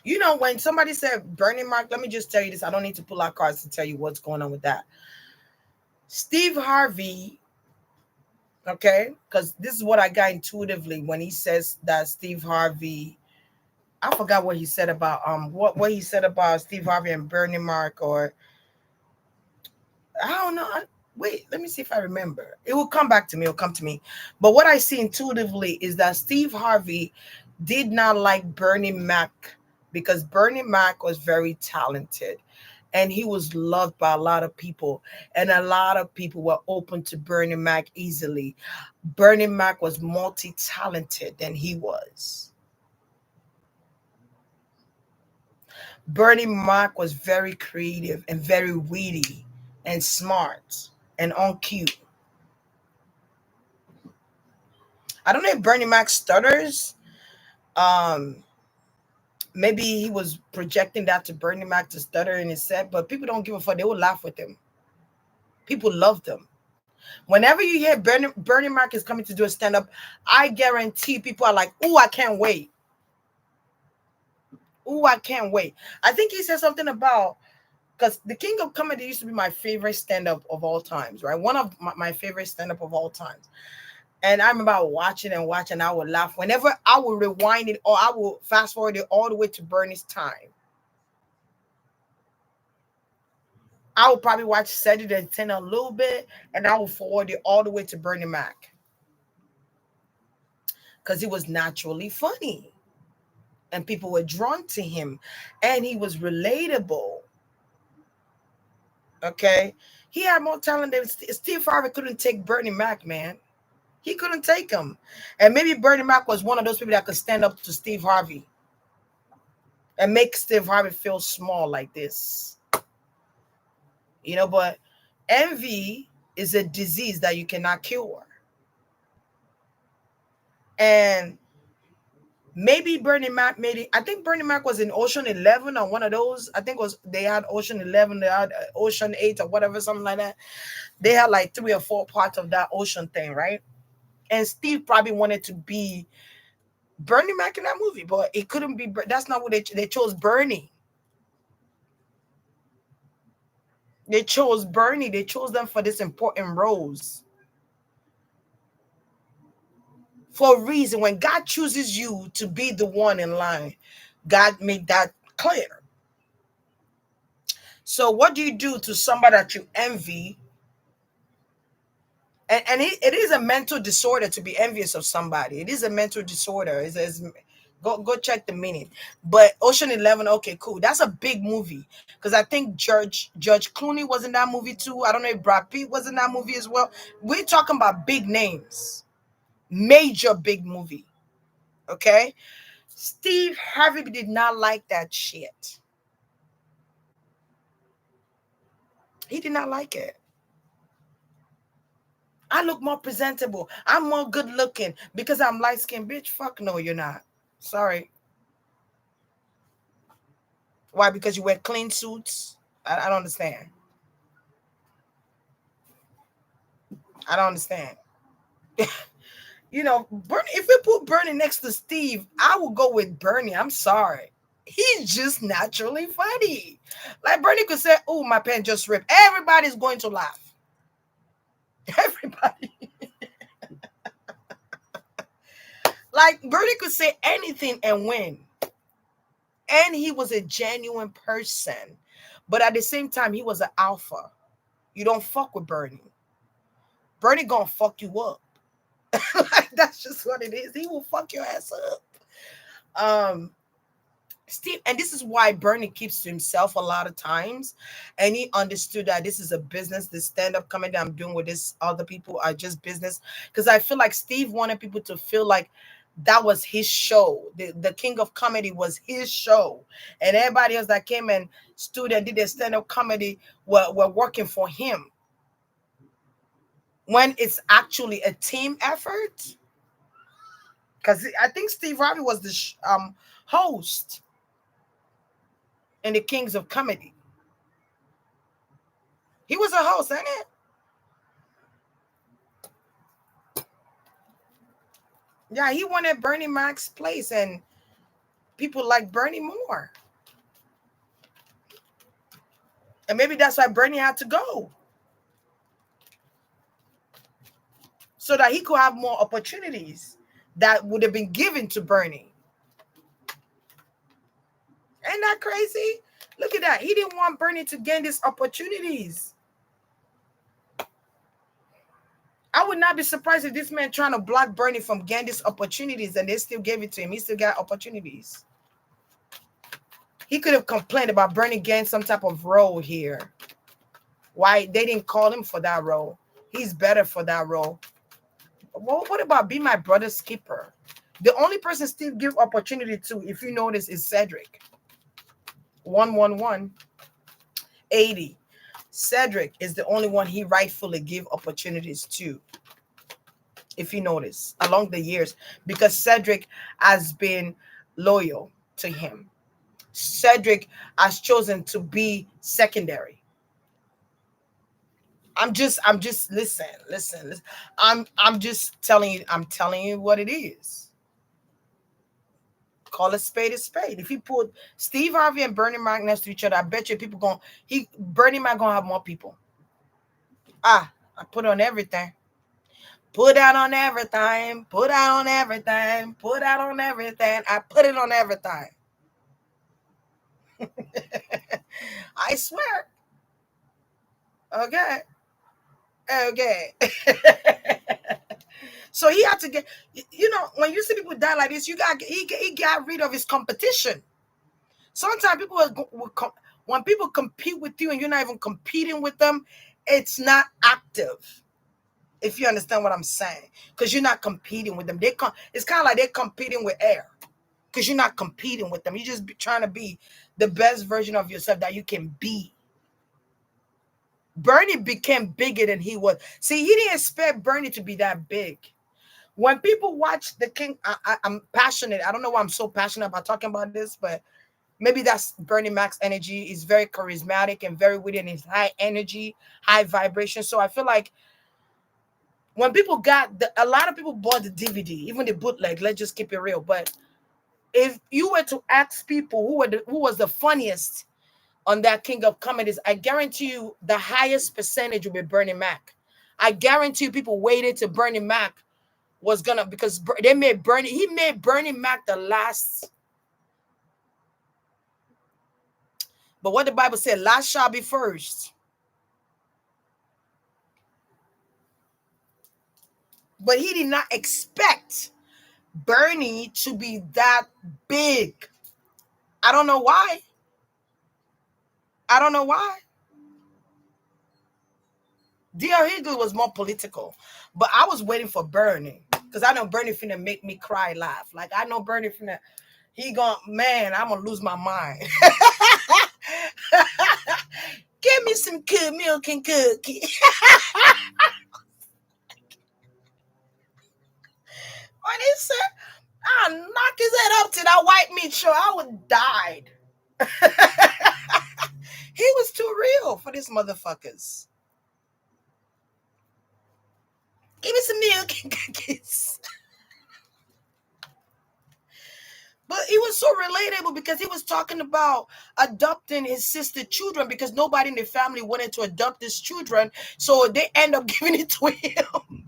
[SPEAKER 1] You know, when somebody said Bernie Mac, let me just tell you this. I don't need to pull out cards to tell you what's going on with that. Steve Harvey, okay, because this is what I got intuitively when he says that Steve Harvey, I forgot what he said about what he said about Steve Harvey and Bernie Mac, or I don't know. Wait, let me see if I remember. It will come back to me. It'll come to me. But what I see intuitively is that Steve Harvey did not like Bernie Mac because Bernie Mac was very talented and he was loved by a lot of people. And a lot of people were open to Bernie Mac easily. Bernie Mac was multi-talented than he was. Bernie Mac was very creative and very witty and smart and on cue. I don't know if Bernie Mac stutters. Um, Maybe he was projecting that to Bernie Mac to stutter in his set, but people don't give a fuck. They will laugh with him. People love them. Whenever you hear Bernie Mac is coming to do a stand up, I guarantee people are like, "Ooh, I can't wait. Ooh, I can't wait." I think he said something about because the King of Comedy used to be my favorite stand up of all times, right? One of my favorite stand up of all times. And I remember watching and watching, I would laugh. Whenever I would rewind it or I would fast forward it all the way to Bernie's time. I would probably watch Saturday 10 a little bit, and I would forward it all the way to Bernie Mac because he was naturally funny and people were drawn to him and he was relatable. Okay. He had more talent than Steve Harvey couldn't take Bernie Mac, man. He couldn't take him. And maybe Bernie Mac was one of those people that could stand up to Steve Harvey and make Steve Harvey feel small like this. But envy is a disease that you cannot cure. And maybe Bernie Mac made it. I think Bernie Mac was in Ocean 11 or one of those. I think it was they had Ocean 11, they had Ocean 8 or whatever, something like that. They had like 3 or 4 parts of that ocean thing, right? And Steve probably wanted to be Bernie Mac in that movie, but it couldn't be. That's not what they chose. Bernie. They chose Bernie. They chose them for this important roles. For a reason, when God chooses you to be the one in line, God made that clear. So what do you do to somebody that you envy? And it is a mental disorder to be envious of somebody. It is a mental disorder. Go check the meaning. But Ocean 11, okay, cool. That's a big movie because I think Judge Clooney was in that movie too. I don't know if Brad Pitt was in that movie as well. We're talking about big names, major big movie. Okay, Steve Harvey did not like that shit. He did not like it. I look more presentable. I'm more good looking because I'm light skinned. Bitch, fuck no, you're not. Sorry. Why? Because you wear clean suits? I don't understand. I don't understand. Bernie, if we put Bernie next to Steve, I will go with Bernie. I'm sorry. He's just naturally funny. Like Bernie could say, oh, my pen just ripped. Everybody's going to laugh. Everybody. Like Bernie could say anything and win. And he was a genuine person. But at the same time, he was an alpha. You don't fuck with Bernie. Bernie gonna fuck you up. Like, that's just what it is. He will fuck your ass up. Steve, and this is why Bernie keeps to himself a lot of times. And he understood that this is a business, this stand-up comedy I'm doing with this other people are just business. Because I feel like Steve wanted people to feel like that was his show. The King of Comedy was his show. And everybody else that came and stood and did their stand-up comedy were working for him. When it's actually a team effort. Because I think Steve Harvey was the host in the Kings of Comedy. He was a host, ain't it? Yeah, he wanted Bernie Mac's place, and people like Bernie more. And maybe that's why Bernie had to go. So that he could have more opportunities that would have been given to Bernie. Ain't that crazy? Look at that. He didn't want Bernie to gain these opportunities. I would not be surprised if this man trying to block Bernie from getting these opportunities and they still gave it to him. He still got opportunities. He could have complained about Bernie getting some type of role here. Why they didn't call him for that role? He's better for that role. Well, what about Be My Brother's Keeper? The only person Steve give opportunity to, if you notice, is Cedric. 111 80. Cedric is the only one he rightfully give opportunities to, if you notice, along the years, because Cedric has been loyal to him. Cedric has chosen to be secondary. I'm just listen. I'm just telling you what it is. Call a spade a spade. If you put Steve Harvey and Bernie Mac next to each other, I bet you Bernie Mac gonna have more people. I put on everything. Put out on everything. Put out on everything. Put out on everything. I put it on everything. I swear. Okay. Okay. So he had to get, when you see people die like this, he got rid of his competition. Sometimes people when people compete with you and you're not even competing with them, it's not active. If you understand what I'm saying, because you're not competing with them, it's kind of like they're competing with air. Because you're not competing with them, you're just trying to be the best version of yourself that you can be. Bernie became bigger than he was. See, he didn't expect Bernie to be that big. When people watch the King, I'm passionate. I don't know why I'm so passionate about talking about this, but maybe that's Bernie Mac's energy. He's very charismatic and very witty, and his high energy, high vibration. So I feel like when people a lot of people bought the DVD, even the bootleg. Let's just keep it real. But if you were to ask people who was the funniest on that King of Comedies, I guarantee you the highest percentage will be Bernie Mac. I guarantee you people waited to Bernie Mac was gonna, because he made Bernie Mac the last. But what the Bible said, last shall be first. But he did not expect Bernie to be that big. I don't know why. I don't know why. D.L. Hughley was more political, but I was waiting for Bernie because I know Bernie finna make me cry, laugh. Like I know Bernie finna, man, I'm gonna lose my mind. Give me some good milk and cookie. When he said, I'll knock his head up to that white meat show, I would have died. He was too real for these motherfuckers. Give me some milk and cookies. But he was so relatable because he was talking about adopting his sister's children because nobody in the family wanted to adopt his children. So they end up giving it to him.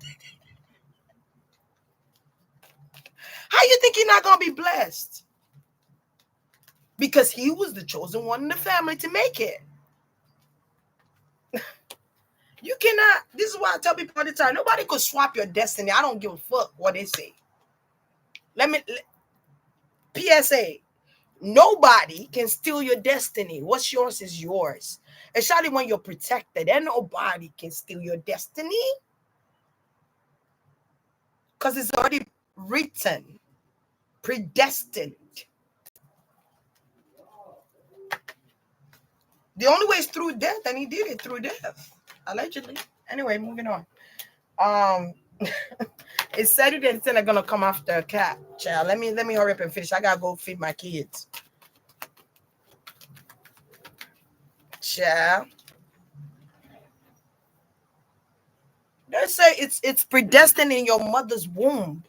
[SPEAKER 1] How you think he's not going to be blessed? Because he was the chosen one in the family to make it. You cannot, this is why I tell people all the time, nobody could swap your destiny. I don't give a fuck what they say. PSA, nobody can steal your destiny. What's yours is yours. Especially when you're protected. And nobody can steal your destiny. Because it's already written, predestined. The only way is through death, and he did it through death. Allegedly. Anyway, moving on. It's Saturday and they're gonna come after Katt. Child, let me hurry up and finish. I gotta go feed my kids. Child. They say it's predestined in your mother's womb.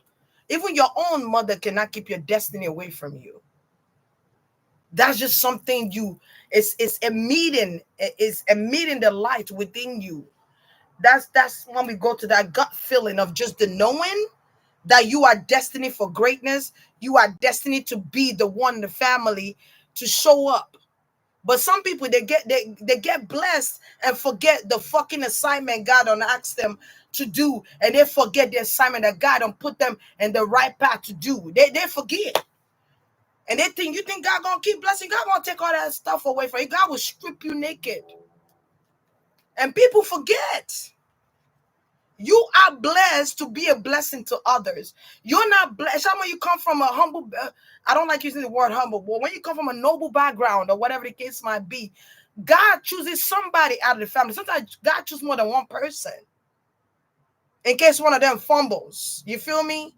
[SPEAKER 1] Even your own mother cannot keep your destiny away from you. That's just something it's emitting the light within you. That's when we go to that gut feeling of just the knowing that you are destined for greatness. You are destined to be the one in the family to show up. But some people they get blessed and forget the fucking assignment God don't ask them to do, and they forget the assignment that God don't put them in the right path to do. They forget. And you think God gonna keep blessing, God gonna take all that stuff away from you. God will strip you naked. And people forget. You are blessed to be a blessing to others. You're not blessed. When you come from a humble, I don't like using the word humble, but when you come from a noble background or whatever the case might be, God chooses somebody out of the family. Sometimes God chooses more than one person in case one of them fumbles. You feel me?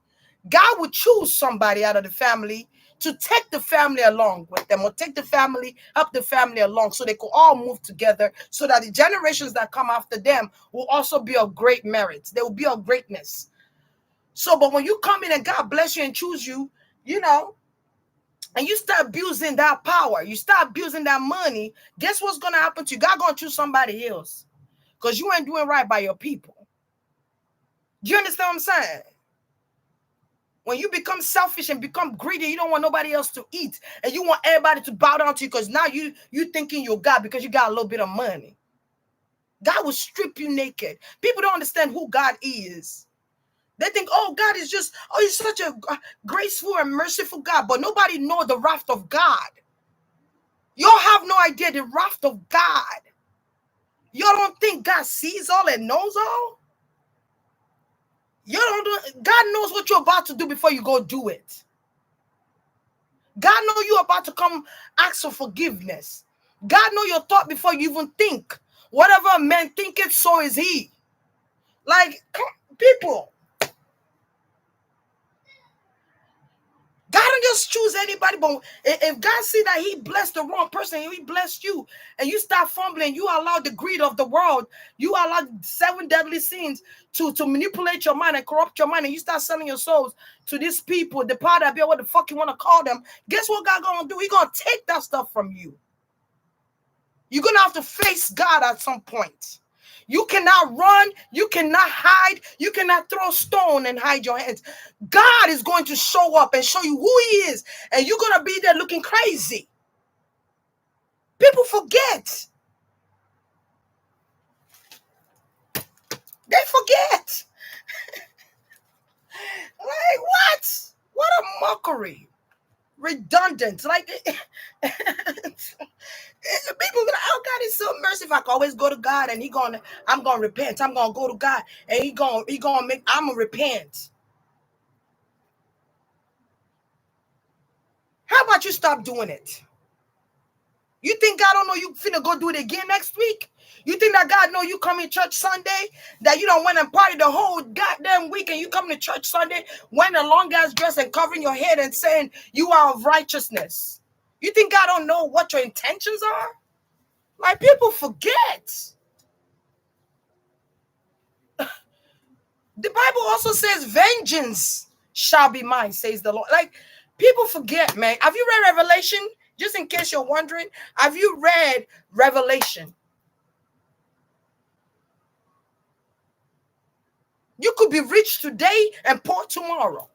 [SPEAKER 1] God would choose somebody out of the family to take the family along with them, or take the family, help the family along, so they could all move together, so that the generations that come after them will also be of great merit. They will be of greatness. So, but when you come in and God bless you and choose you, and you start abusing that power, you start abusing that money, guess what's going to happen to you? God going to choose somebody else because you ain't doing right by your people. Do you understand what I'm saying? When you become selfish and become greedy, you don't want nobody else to eat, and you want everybody to bow down to you because now you thinking you're God because you got a little bit of money. God will strip you naked. People don't understand who God is. They think, oh, God is just, oh, he's such a graceful and merciful God. But nobody knows the wrath of God. You all have no idea the wrath of God. You all don't think God sees all and knows all? You don't. God knows what you're about to do before you go do it. God knows you're about to come ask for forgiveness. God knows your thought before you even think. Whatever a man thinketh, so is he. Like, people, God don't just choose anybody. But if God see that he blessed the wrong person, he blessed you, and you start fumbling, you allow the greed of the world, you allow 7 deadly sins to manipulate your mind and corrupt your mind, and you start selling your souls to these people, the power that be what the fuck you want to call them. Guess what God gonna do? He gonna take that stuff from you. You're going to have to face God at some point. You cannot run. You cannot hide. You cannot throw stone and hide your heads. God is going to show up and show you who he is. And you're going to be there looking crazy. People forget. They forget. Like, what? What a mockery. Redundant. Like, people be like, oh, God is so merciful. I can always go to God and I'm gonna repent. I'm gonna go to God and he gonna make, I'm gonna repent. How about you stop doing it? You think God don't know you finna go do it again next week? You think that God know you come in church Sunday, that you don't went and party the whole goddamn week, and you come to church Sunday wearing a long ass dress and covering your head and saying you are of righteousness? You think God don't know what your intentions are? Like, people forget. The Bible also says vengeance shall be mine, says the Lord. Like, people forget, man. Have you read Revelation? Just in case you're wondering, have you read Revelation? You could be rich today and poor tomorrow.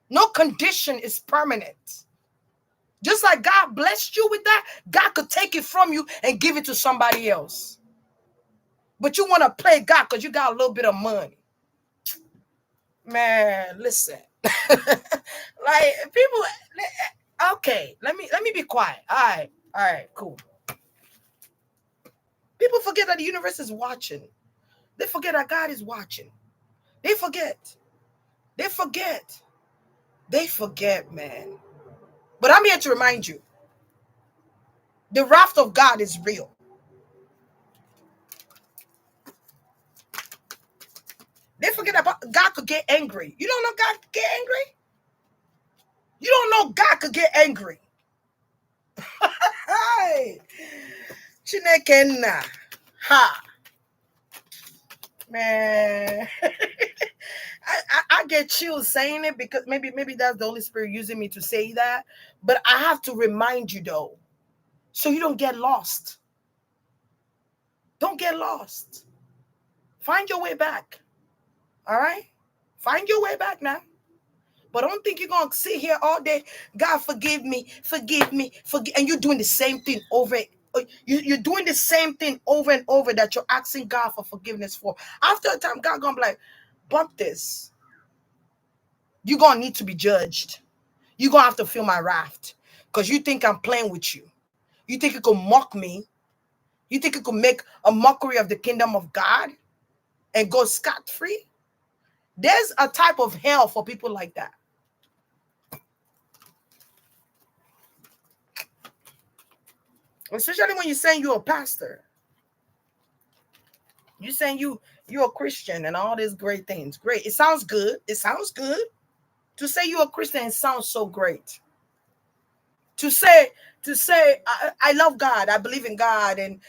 [SPEAKER 1] No condition is permanent. Just like God blessed you with that, God could take it from you and give it to somebody else. But you want to play God because you got a little bit of money. Man, listen. Like, people, okay, let me be quiet. All right, cool. People forget that the universe is watching. They forget that God is watching. They forget. They forget. They forget, man. But I'm here to remind you, the wrath of God is real. They forget about God could get angry. You don't know God could get angry? You don't know God could get angry. Hi. Chinekena. Ha. Man. I get chills saying it because maybe that's the Holy Spirit using me to say that. But I have to remind you though, so you don't get lost. Don't get lost. Find your way back. All right? Find your way back now. But don't think you're going to sit here all day. God, forgive me, forgive me, forgive. And you're doing the same thing over. You're doing the same thing over and over that you're asking God for forgiveness for. After a time, God going to be like, bump this. You're going to need to be judged. You're going to have to feel my wrath. Because you think I'm playing with you. You think you could mock me. You think you could make a mockery of the kingdom of God and go scot-free? There's a type of hell for people like that. Especially when you're saying you're a pastor. You're saying you're a Christian and all these great things. Great. It sounds good. It sounds good. To say you're a Christian, it sounds so great. To say I love God, I believe in God, and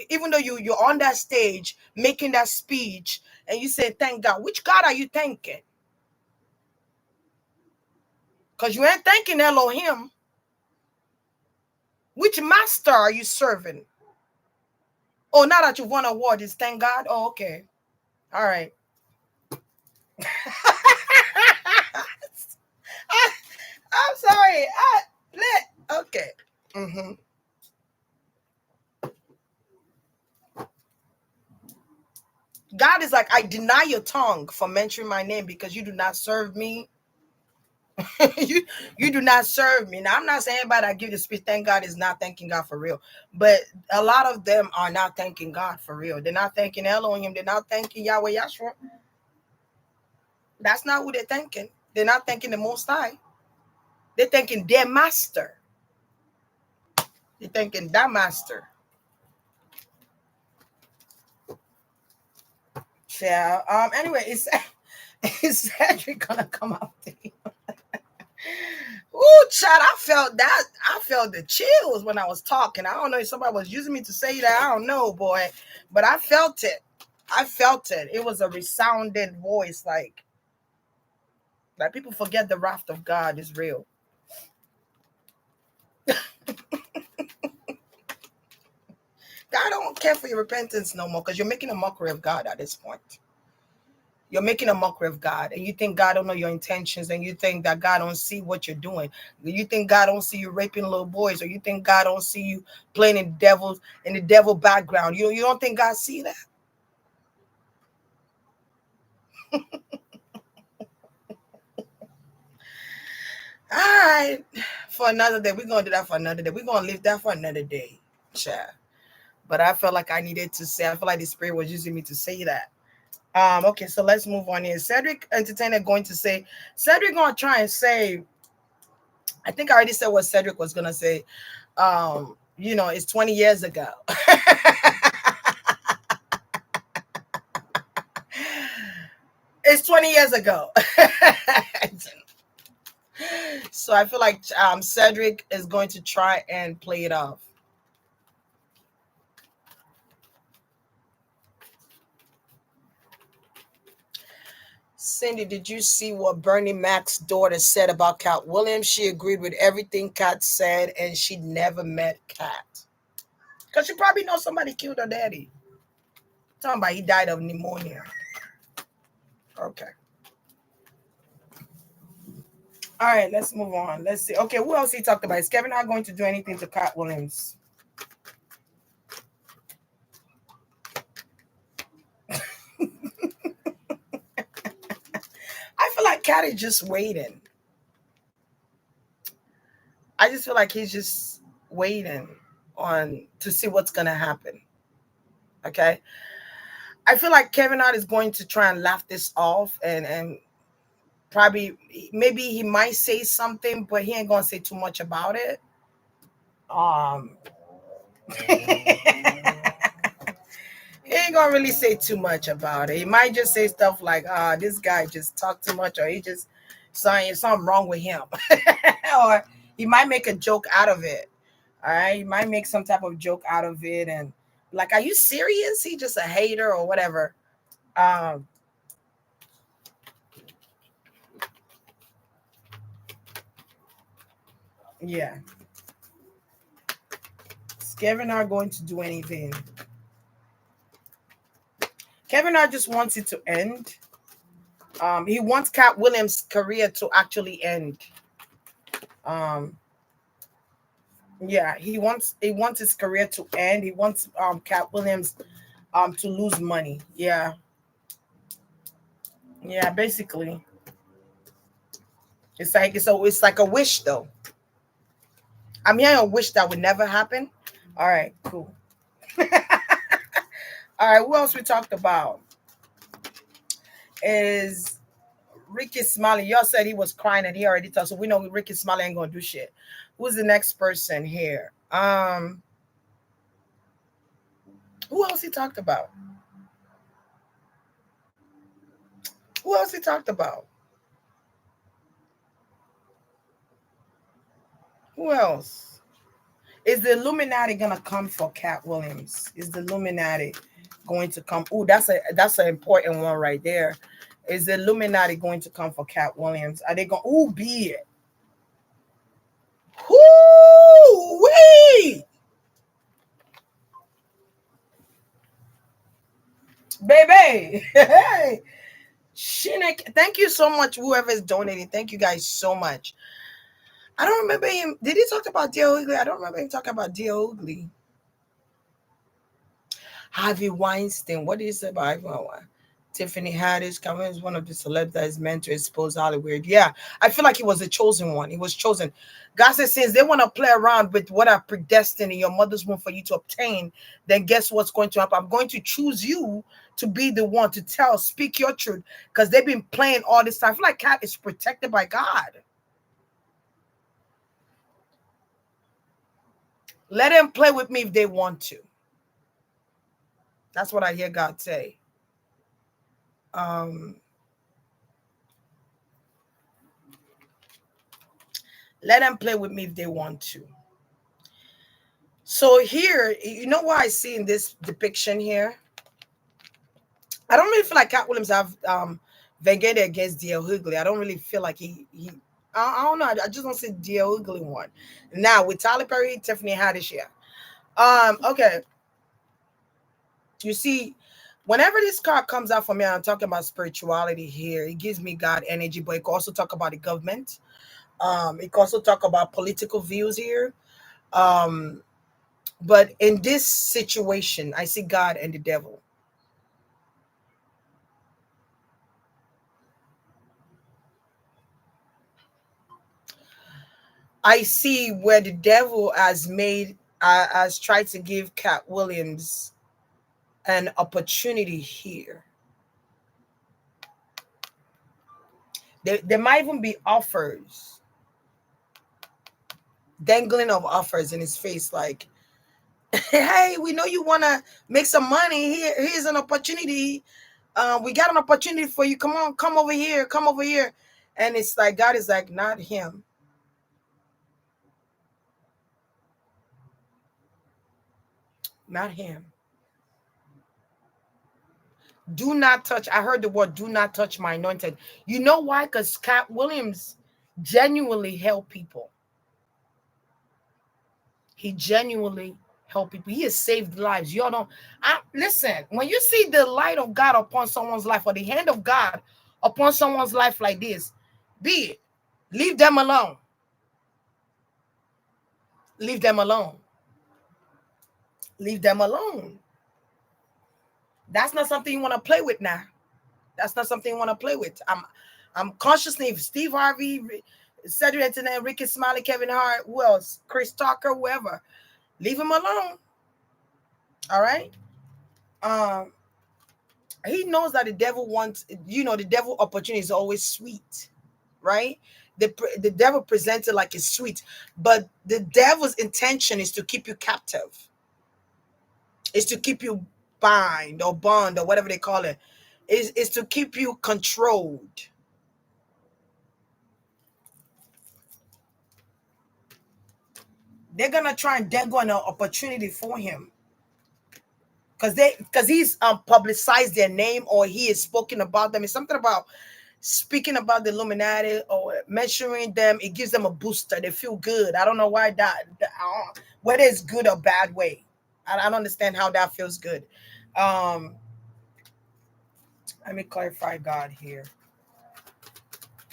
[SPEAKER 1] even though you're on that stage making that speech and you say thank God, which God are you thanking? Because you ain't thanking Elohim. Which master are you serving? Oh, now that you've won an award, is thank God? Oh, okay. All right. I'm sorry. Okay. Mm-hmm. God is like, I deny your tongue for mentioning my name because you do not serve me. you you do not serve me. Now I'm not saying anybody that give the speech, thank God, is not thanking God for real. But a lot of them are not thanking God for real. They're not thanking Elohim. They're not thanking Yahweh Yahshua. That's not who they're thanking. They're not thanking the Most High. They're thanking their master. They're thanking that master. Yeah. Anyway, is Cedric gonna come out there? Ooh, child, I felt that. I felt the chills when I was talking. I don't know if somebody was using me to say that. I don't know, boy. But I felt it. I felt it. It was a resounding voice, like people forget the wrath of God is real. God don't care for your repentance no more because you're making a mockery of God at this point. You're making a mockery of God, and you think God don't know your intentions, and you think that God don't see what you're doing. You think God don't see you raping little boys, or you think God don't see you playing in the devil background. You don't think God see that? All right, for another day, we're gonna do that for another day. We're gonna leave that for another day, child. But I felt like I needed to say. I feel like the Spirit was using me to say that. Okay, so let's move on here. Cedric Entertainer going to say. Cedric gonna try and say. I think I already said what Cedric was gonna say. It's 20 years ago. It's 20 years ago. So I feel like Cedric is going to try and play it off. Cindy, did you see what Bernie Mac's daughter said about Katt Williams? She agreed with everything Katt said, and she never met Katt. Because she probably knows somebody killed her daddy. Talking about he died of pneumonia. Okay. All right, let's move on. Let's see. Okay, who else he talked about? Is Kevin not going to do anything to Katt Williams? I feel like Katt is just waiting. I just feel like he's just waiting on to see what's gonna happen. Okay. I feel like Kevin Hart is going to try and laugh this off and probably maybe he might say something, but he ain't gonna say too much about it. Um he ain't gonna really say too much about it. He might just say stuff like, this guy just talked too much, or he just something wrong with him. Or he might make a joke out of it. All right. He might make some type of joke out of it and like, are you serious? He just a hater or whatever. Um yeah. Is Kevin not going to do anything? Kevin Hart just wants it to end. He wants Katt Williams' career to actually end. Um, yeah, he wants his career to end. He wants Katt Williams to lose money. Yeah, yeah, basically. It's like a wish though. I'm hearing a wish that would never happen. All right, cool. All right, who else we talked about? Is Ricky Smiley. Y'all said he was crying and he already talked. So we know Ricky Smiley ain't gonna do shit. Who's the next person here? Who else he talked about? Who else he talked about? Who else? Is the Illuminati gonna come for Katt Williams? Is the Illuminati going to come? Ooh, that's an important one right there. Is the Illuminati going to come for Katt Williams? Are they going? Ooh, be it. Whoo wee, baby. Hey, Shinek, thank you so much. Whoever is donating, thank you guys so much. I don't remember him. Did he talk about Dear Ugly? I don't remember him talking about Dear Ugly. Harvey Weinstein. What do you say about Harvey Weinstein? Tiffany Haddish, Cameron is one of the celebs that is meant to expose Hollywood. Yeah, I feel like he was a chosen one. He was chosen. God says, since they want to play around with what I predestined in your mother's womb for you to obtain, then guess what's going to happen? I'm going to choose you to be the one to tell, speak your truth, because they've been playing all this time. I feel like Katt is protected by God. Let them play with me if they want to. That's what I hear God say. Um, let them play with me if they want to. So here, you know what I see in this depiction here? I don't really feel like Cat Williams have vendetta against D.L. Hughley. I don't really feel like he I don't know. I just don't see D.L. Hughley one. Now with Tyler Perry, Tiffany Haddish here. Okay. You see, whenever this card comes out for me, I'm talking about spirituality here. It gives me God energy, but it can also talk about the government. It can also talk about political views here. Um, but in this situation, I see God and the devil. I see where the devil has tried to give Cat Williams an opportunity here. There might even be offers, dangling of offers in his face, like, "Hey, we know you want to make some money. Here's an opportunity. We got an opportunity for you. Come on, come over here, come over here." And it's like God is like, "Not him, not him. Do not touch." I heard the word "do not touch my anointed." You know why? Because Cat Williams genuinely helped people. He genuinely helped people. He has saved lives. Y'all don't. Listen. When you see the light of God upon someone's life, or the hand of God upon someone's life like this, be it. Leave them alone. Leave them alone. Leave them alone. That's not something you want to play with now. That's not something you want to play with. I'm consciously, if Steve Harvey, Cedric Antoinette, Ricky Smiley, Kevin Hart, who else? Chris Tucker, whoever. Leave him alone. All right. Um, he knows that the devil wants, the devil opportunity is always sweet, right? The devil presents it like it's sweet, but the devil's intention is to keep you captive, is to keep you bind or bond or whatever they call it, is to keep you controlled. They're gonna try and dangle an opportunity for him because he's publicized their name, or he is spoken about them. It's something about speaking about the Illuminati or mentioning them. It gives them a booster. They feel good. I don't know why whether it's good or bad way. I don't understand how that feels good. Um, Let me clarify God here.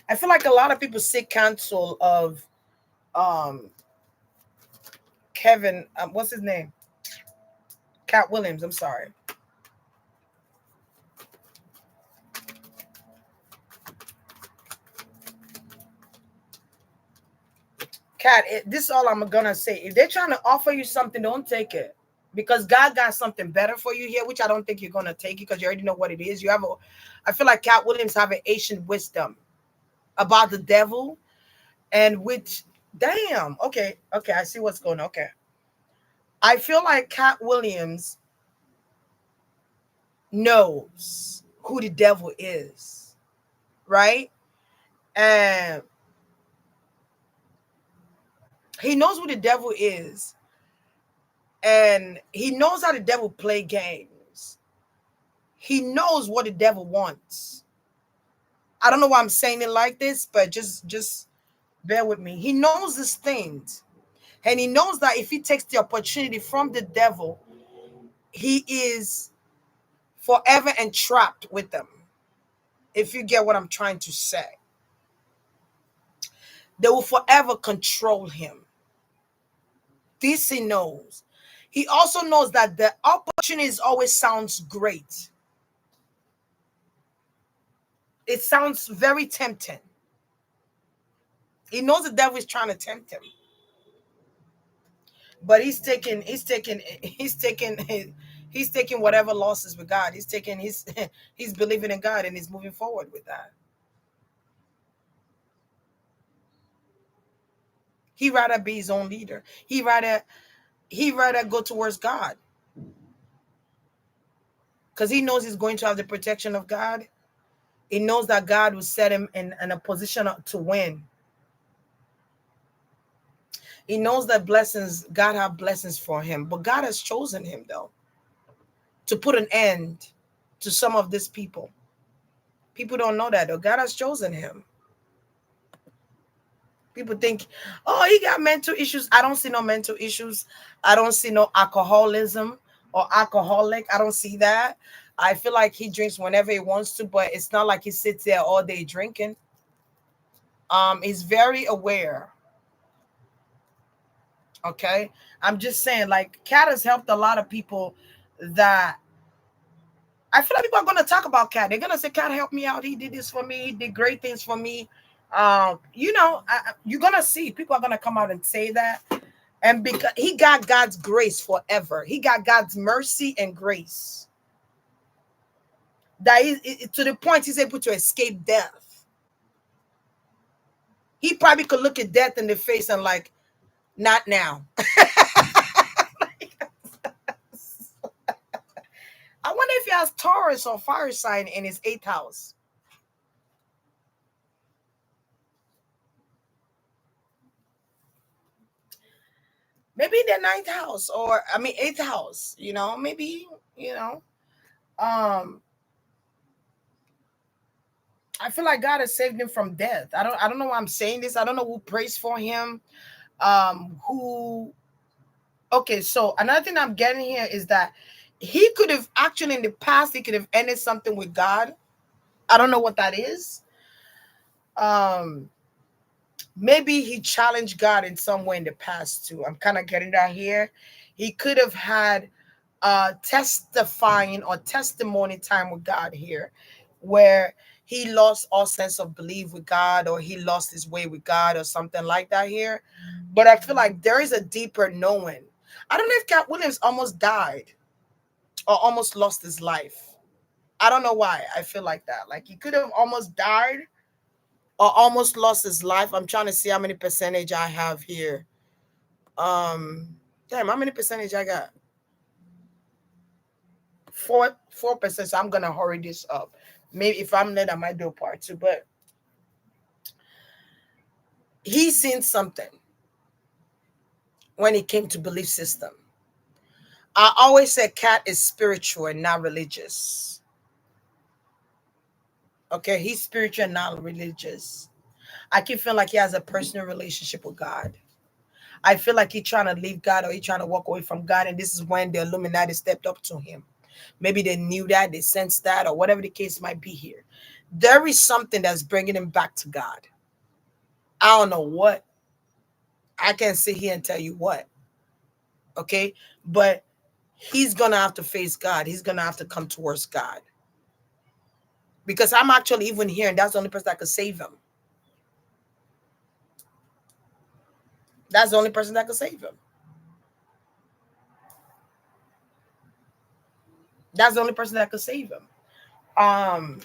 [SPEAKER 1] I feel like a lot of people seek counsel of um Kevin. What's his name? Cat Williams. I'm sorry. Cat, this is all I'm gonna say. If they're trying to offer you something, don't take it. Because God got something better for you here, which I don't think you're gonna take it because you already know what it is. I feel like Cat Williams have an ancient wisdom about the devil, and which, damn, okay, I see what's going on. Okay. I feel like Cat Williams knows who the devil is, right? And he knows who the devil is, and he knows how the devil play games. He knows what the devil wants. I don't know why I'm saying it like this, but just bear with me. He knows these things, and he knows that if he takes the opportunity from the devil, he is forever entrapped with them. If you get what I'm trying to say, they will forever control him. This he knows. He also knows that the opportunities always sounds great. It sounds very tempting. He knows the devil is trying to tempt him, but he's taking whatever losses with God. He's taking his he's believing in God and he's moving forward with that. He rather be his own leader. He rather go towards God because he knows he's going to have the protection of God. He knows that God will set him in a position to win. He knows that blessings, God have blessings for him, but God has chosen him though to put an end to some of these people. People don't know that though. God has chosen him. People think, oh, he got mental issues. I don't see no mental issues. I don't see no alcoholism or alcoholic. I don't see that. I feel like he drinks whenever he wants to, but it's not like he sits there all day drinking. He's very aware. Okay. I'm just saying, like, Katt has helped a lot of people that I feel like people are gonna talk about Katt. They're gonna say, Katt helped me out. He did this for me, he did great things for me. You're gonna see people are gonna come out and say that. And because he got God's grace forever, he got God's mercy and grace. That to the point he's able to escape death. He probably could look at death in the face and like, not now. I wonder if he has Taurus or fire sign in his eighth house. Maybe the ninth house, or I mean eighth house, maybe, you know. Um, I feel like God has saved him from death. I don't know why I'm saying this. I don't know who prays for him. Who Okay, so another thing I'm getting here is that he could have actually in the past he could have ended something with God. I don't know what that is. Um, maybe he challenged God in some way in the past too. I'm kind of getting that here. He could have had testifying or testimony time with God here, where he lost all sense of belief with God, or he lost his way with God, or something like that here. But I feel like there is a deeper knowing. I don't know if Cat Williams almost died or almost lost his life. I don't know why I feel like that. Like he could have almost died or almost lost his life. I'm trying to see how many percentage I have here. Um, Damn, how many percentage I got? 4%. So I'm gonna hurry this up. Maybe if I'm late, I might do a part two. But he's seen something when it came to belief system. I always said Katt is spiritual and not religious. Okay, he's spiritual and not religious. I keep feeling like he has a personal relationship with God. I feel like he's trying to leave God or he's trying to walk away from God, and this is when the Illuminati stepped up to him. Maybe they knew that, they sensed that, or whatever the case might be here. There is something that's bringing him back to God. I don't know what. I can't sit here and tell you what. Okay, but he's gonna have to face God. He's gonna have to come towards God because I'm actually even here, and that's the only person that could save him. That's the only person that could save him. That's the only person that could save him. Um,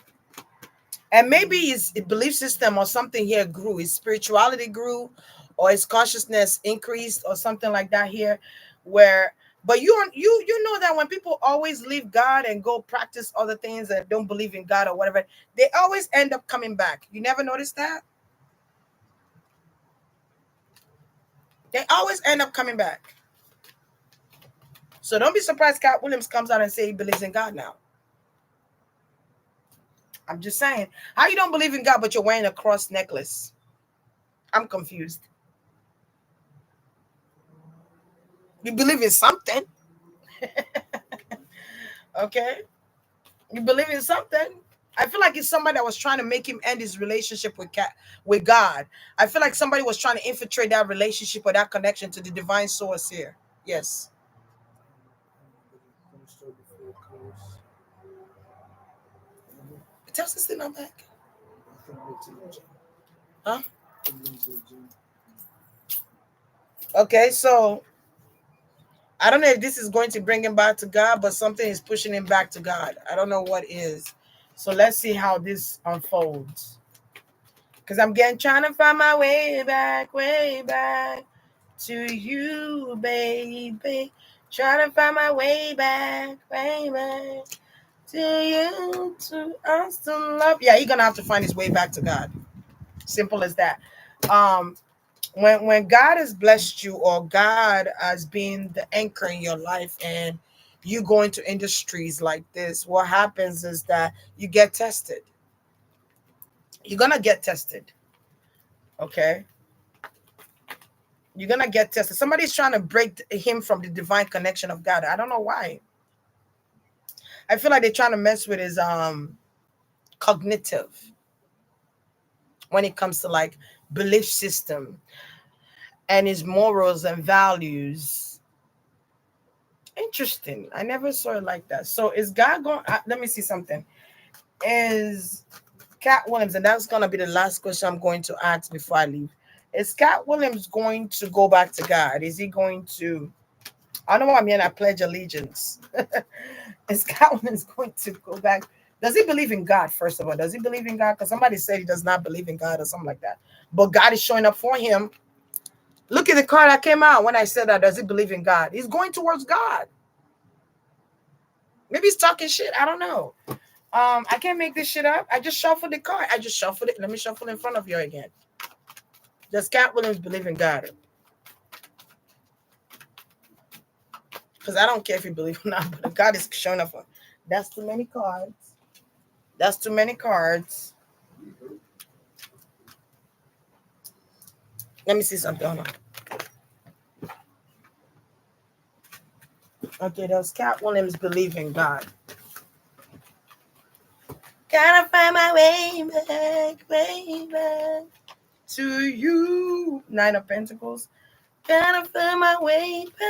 [SPEAKER 1] and maybe his belief system or something here grew, his spirituality grew, or his consciousness increased, or something like that here, where. But you know that when people always leave God and go practice other things and don't believe in God or whatever, they always end up coming back. You never noticed that? They always end up coming back. So don't be surprised Cat Williams comes out and say he believes in God now. I'm just saying. How you don't believe in God but you're wearing a cross necklace? I'm confused. You believe in something. Okay? You believe in something. I feel like it's somebody that was trying to make him end his relationship with God. I feel like somebody was trying to infiltrate that relationship or that connection to the divine source here. Yes. Telson's still not back. Huh? Okay, so I don't know if this is going to bring him back to God, but something is pushing him back to God. I don't know what is. So let's see how this unfolds. Because I'm getting trying to find my way back to you, baby. Trying to find my way back to you, to us, to love. Yeah, he's gonna have to find his way back to God. Simple as that. Um, when God has blessed you or God has been the anchor in your life and you go into industries like this, what happens is that you get tested. You're gonna get tested. Okay. You're gonna get tested. Somebody's trying to break him from the divine connection of God. I don't know why. I feel like they're trying to mess with his cognitive when it comes to like belief system and his morals and values. Interesting. I never saw it like that. So is God going? Let me see something. Is Katt Williams, and that's gonna be the last question I'm going to ask before I leave. Is Katt Williams going to go back to God? Is he going to? I don't know what I mean. I pledge allegiance. Is Katt Williams going to go back? Does he believe in God? First of all, does he believe in God? Because somebody said he does not believe in God or something like that. But God is showing up for him. Look at the card that came out when I said that. Does he believe in God? He's going towards God. Maybe he's talking shit. I don't know. I can't make this shit up. I just shuffled the card. I just shuffled it. Let me shuffle in front of you again. Does Katt Williams believe in God? Because I don't care if you believe or not, but God is showing up. That's too many cards. That's too many cards. Let me see something. Hold on. Okay, does Katt Williams believe in God? Gotta find my way back to you. Nine of Pentacles. Gotta find my way back.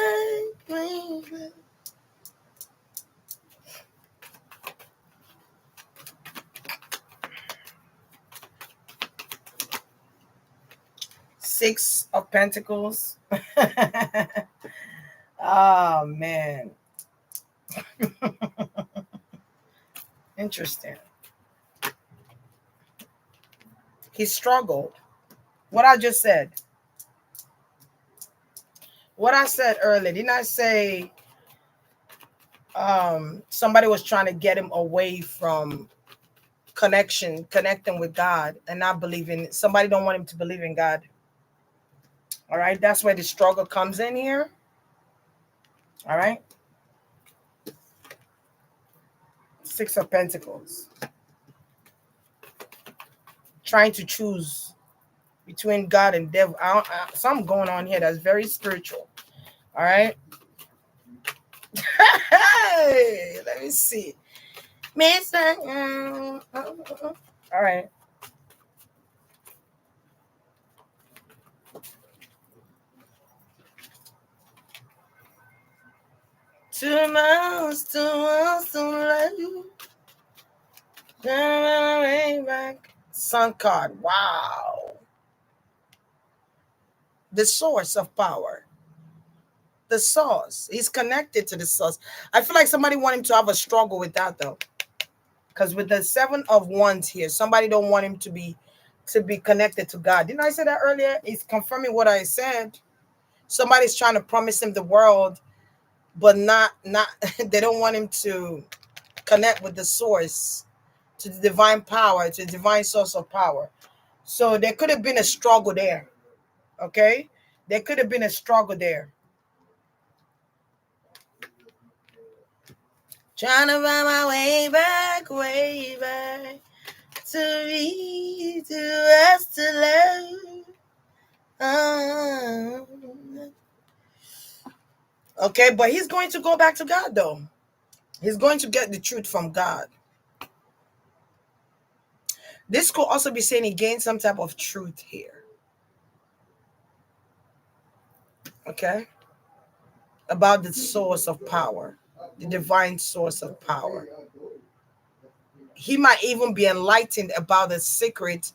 [SPEAKER 1] Six of Pentacles. Oh, man. Interesting. He struggled. What I just said. What I said earlier. Didn't I say somebody was trying to get him away from connecting with God and not believing? Somebody don't want him to believe in God. All right. That's where the struggle comes in here. All right. Six of Pentacles. Trying to choose between God and devil. Something going on here that's very spiritual. All right. Hey, let me see. All right. Two miles to life. Way back. Sun card. Wow. The source of power. The source. He's connected to the source. I feel like somebody want him to have a struggle with that though. Because with the Seven of Wands here, somebody don't want him to be connected to God. Didn't I say that earlier? It's confirming what I said. Somebody's trying to promise him the world, but not they don't want him to connect with the source, to the divine power, to the divine source of power. So there could have been a struggle there. Okay? There could have been a struggle there. Trying to find my way back to me, to us, to love. Okay, but he's going to go back to God though. He's going to get the truth from God. This could also be saying he gained some type of truth here. Okay? About the source of power, the divine source of power. he might even be enlightened about the secret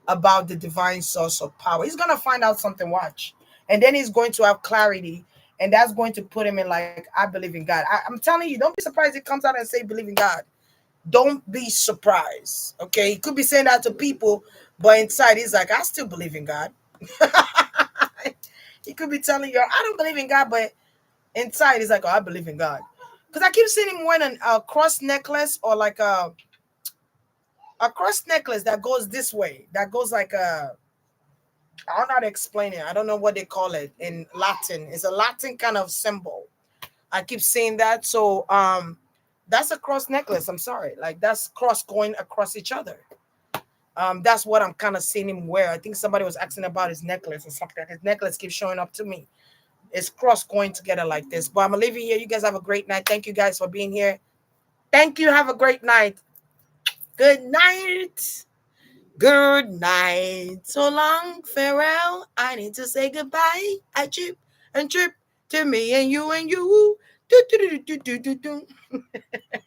[SPEAKER 1] about the divine source of power. He's gonna find out something, watch. And then he's going to have clarity, and that's going to put him in like, I believe in God. I'm telling you, don't be surprised he comes out and say believe in God. Don't be surprised. Okay. He could be saying that to people, but inside he's like, I still believe in God. He could be telling you, I don't believe in God, but inside he's like, oh, I believe in God. Because I keep seeing him wearing a cross necklace, or like a cross necklace that goes this way, that goes like a, I don't know how to explain it. I don't know what they call it in Latin. It's a Latin kind of symbol. I keep saying that. So that's a cross necklace. I'm sorry. Like that's cross going across each other. That's what I'm kind of seeing him wear. I think somebody was asking about his necklace or something. His necklace keeps showing up to me. It's cross going together like this. But I'm gonna leave you here. You guys have a great night. Thank you guys for being here. Thank you. Have a great night. Good night. Good night. So long, farewell. I need to say goodbye. I chip and trip to me and you and you. Do, do, do, do, do, do, do.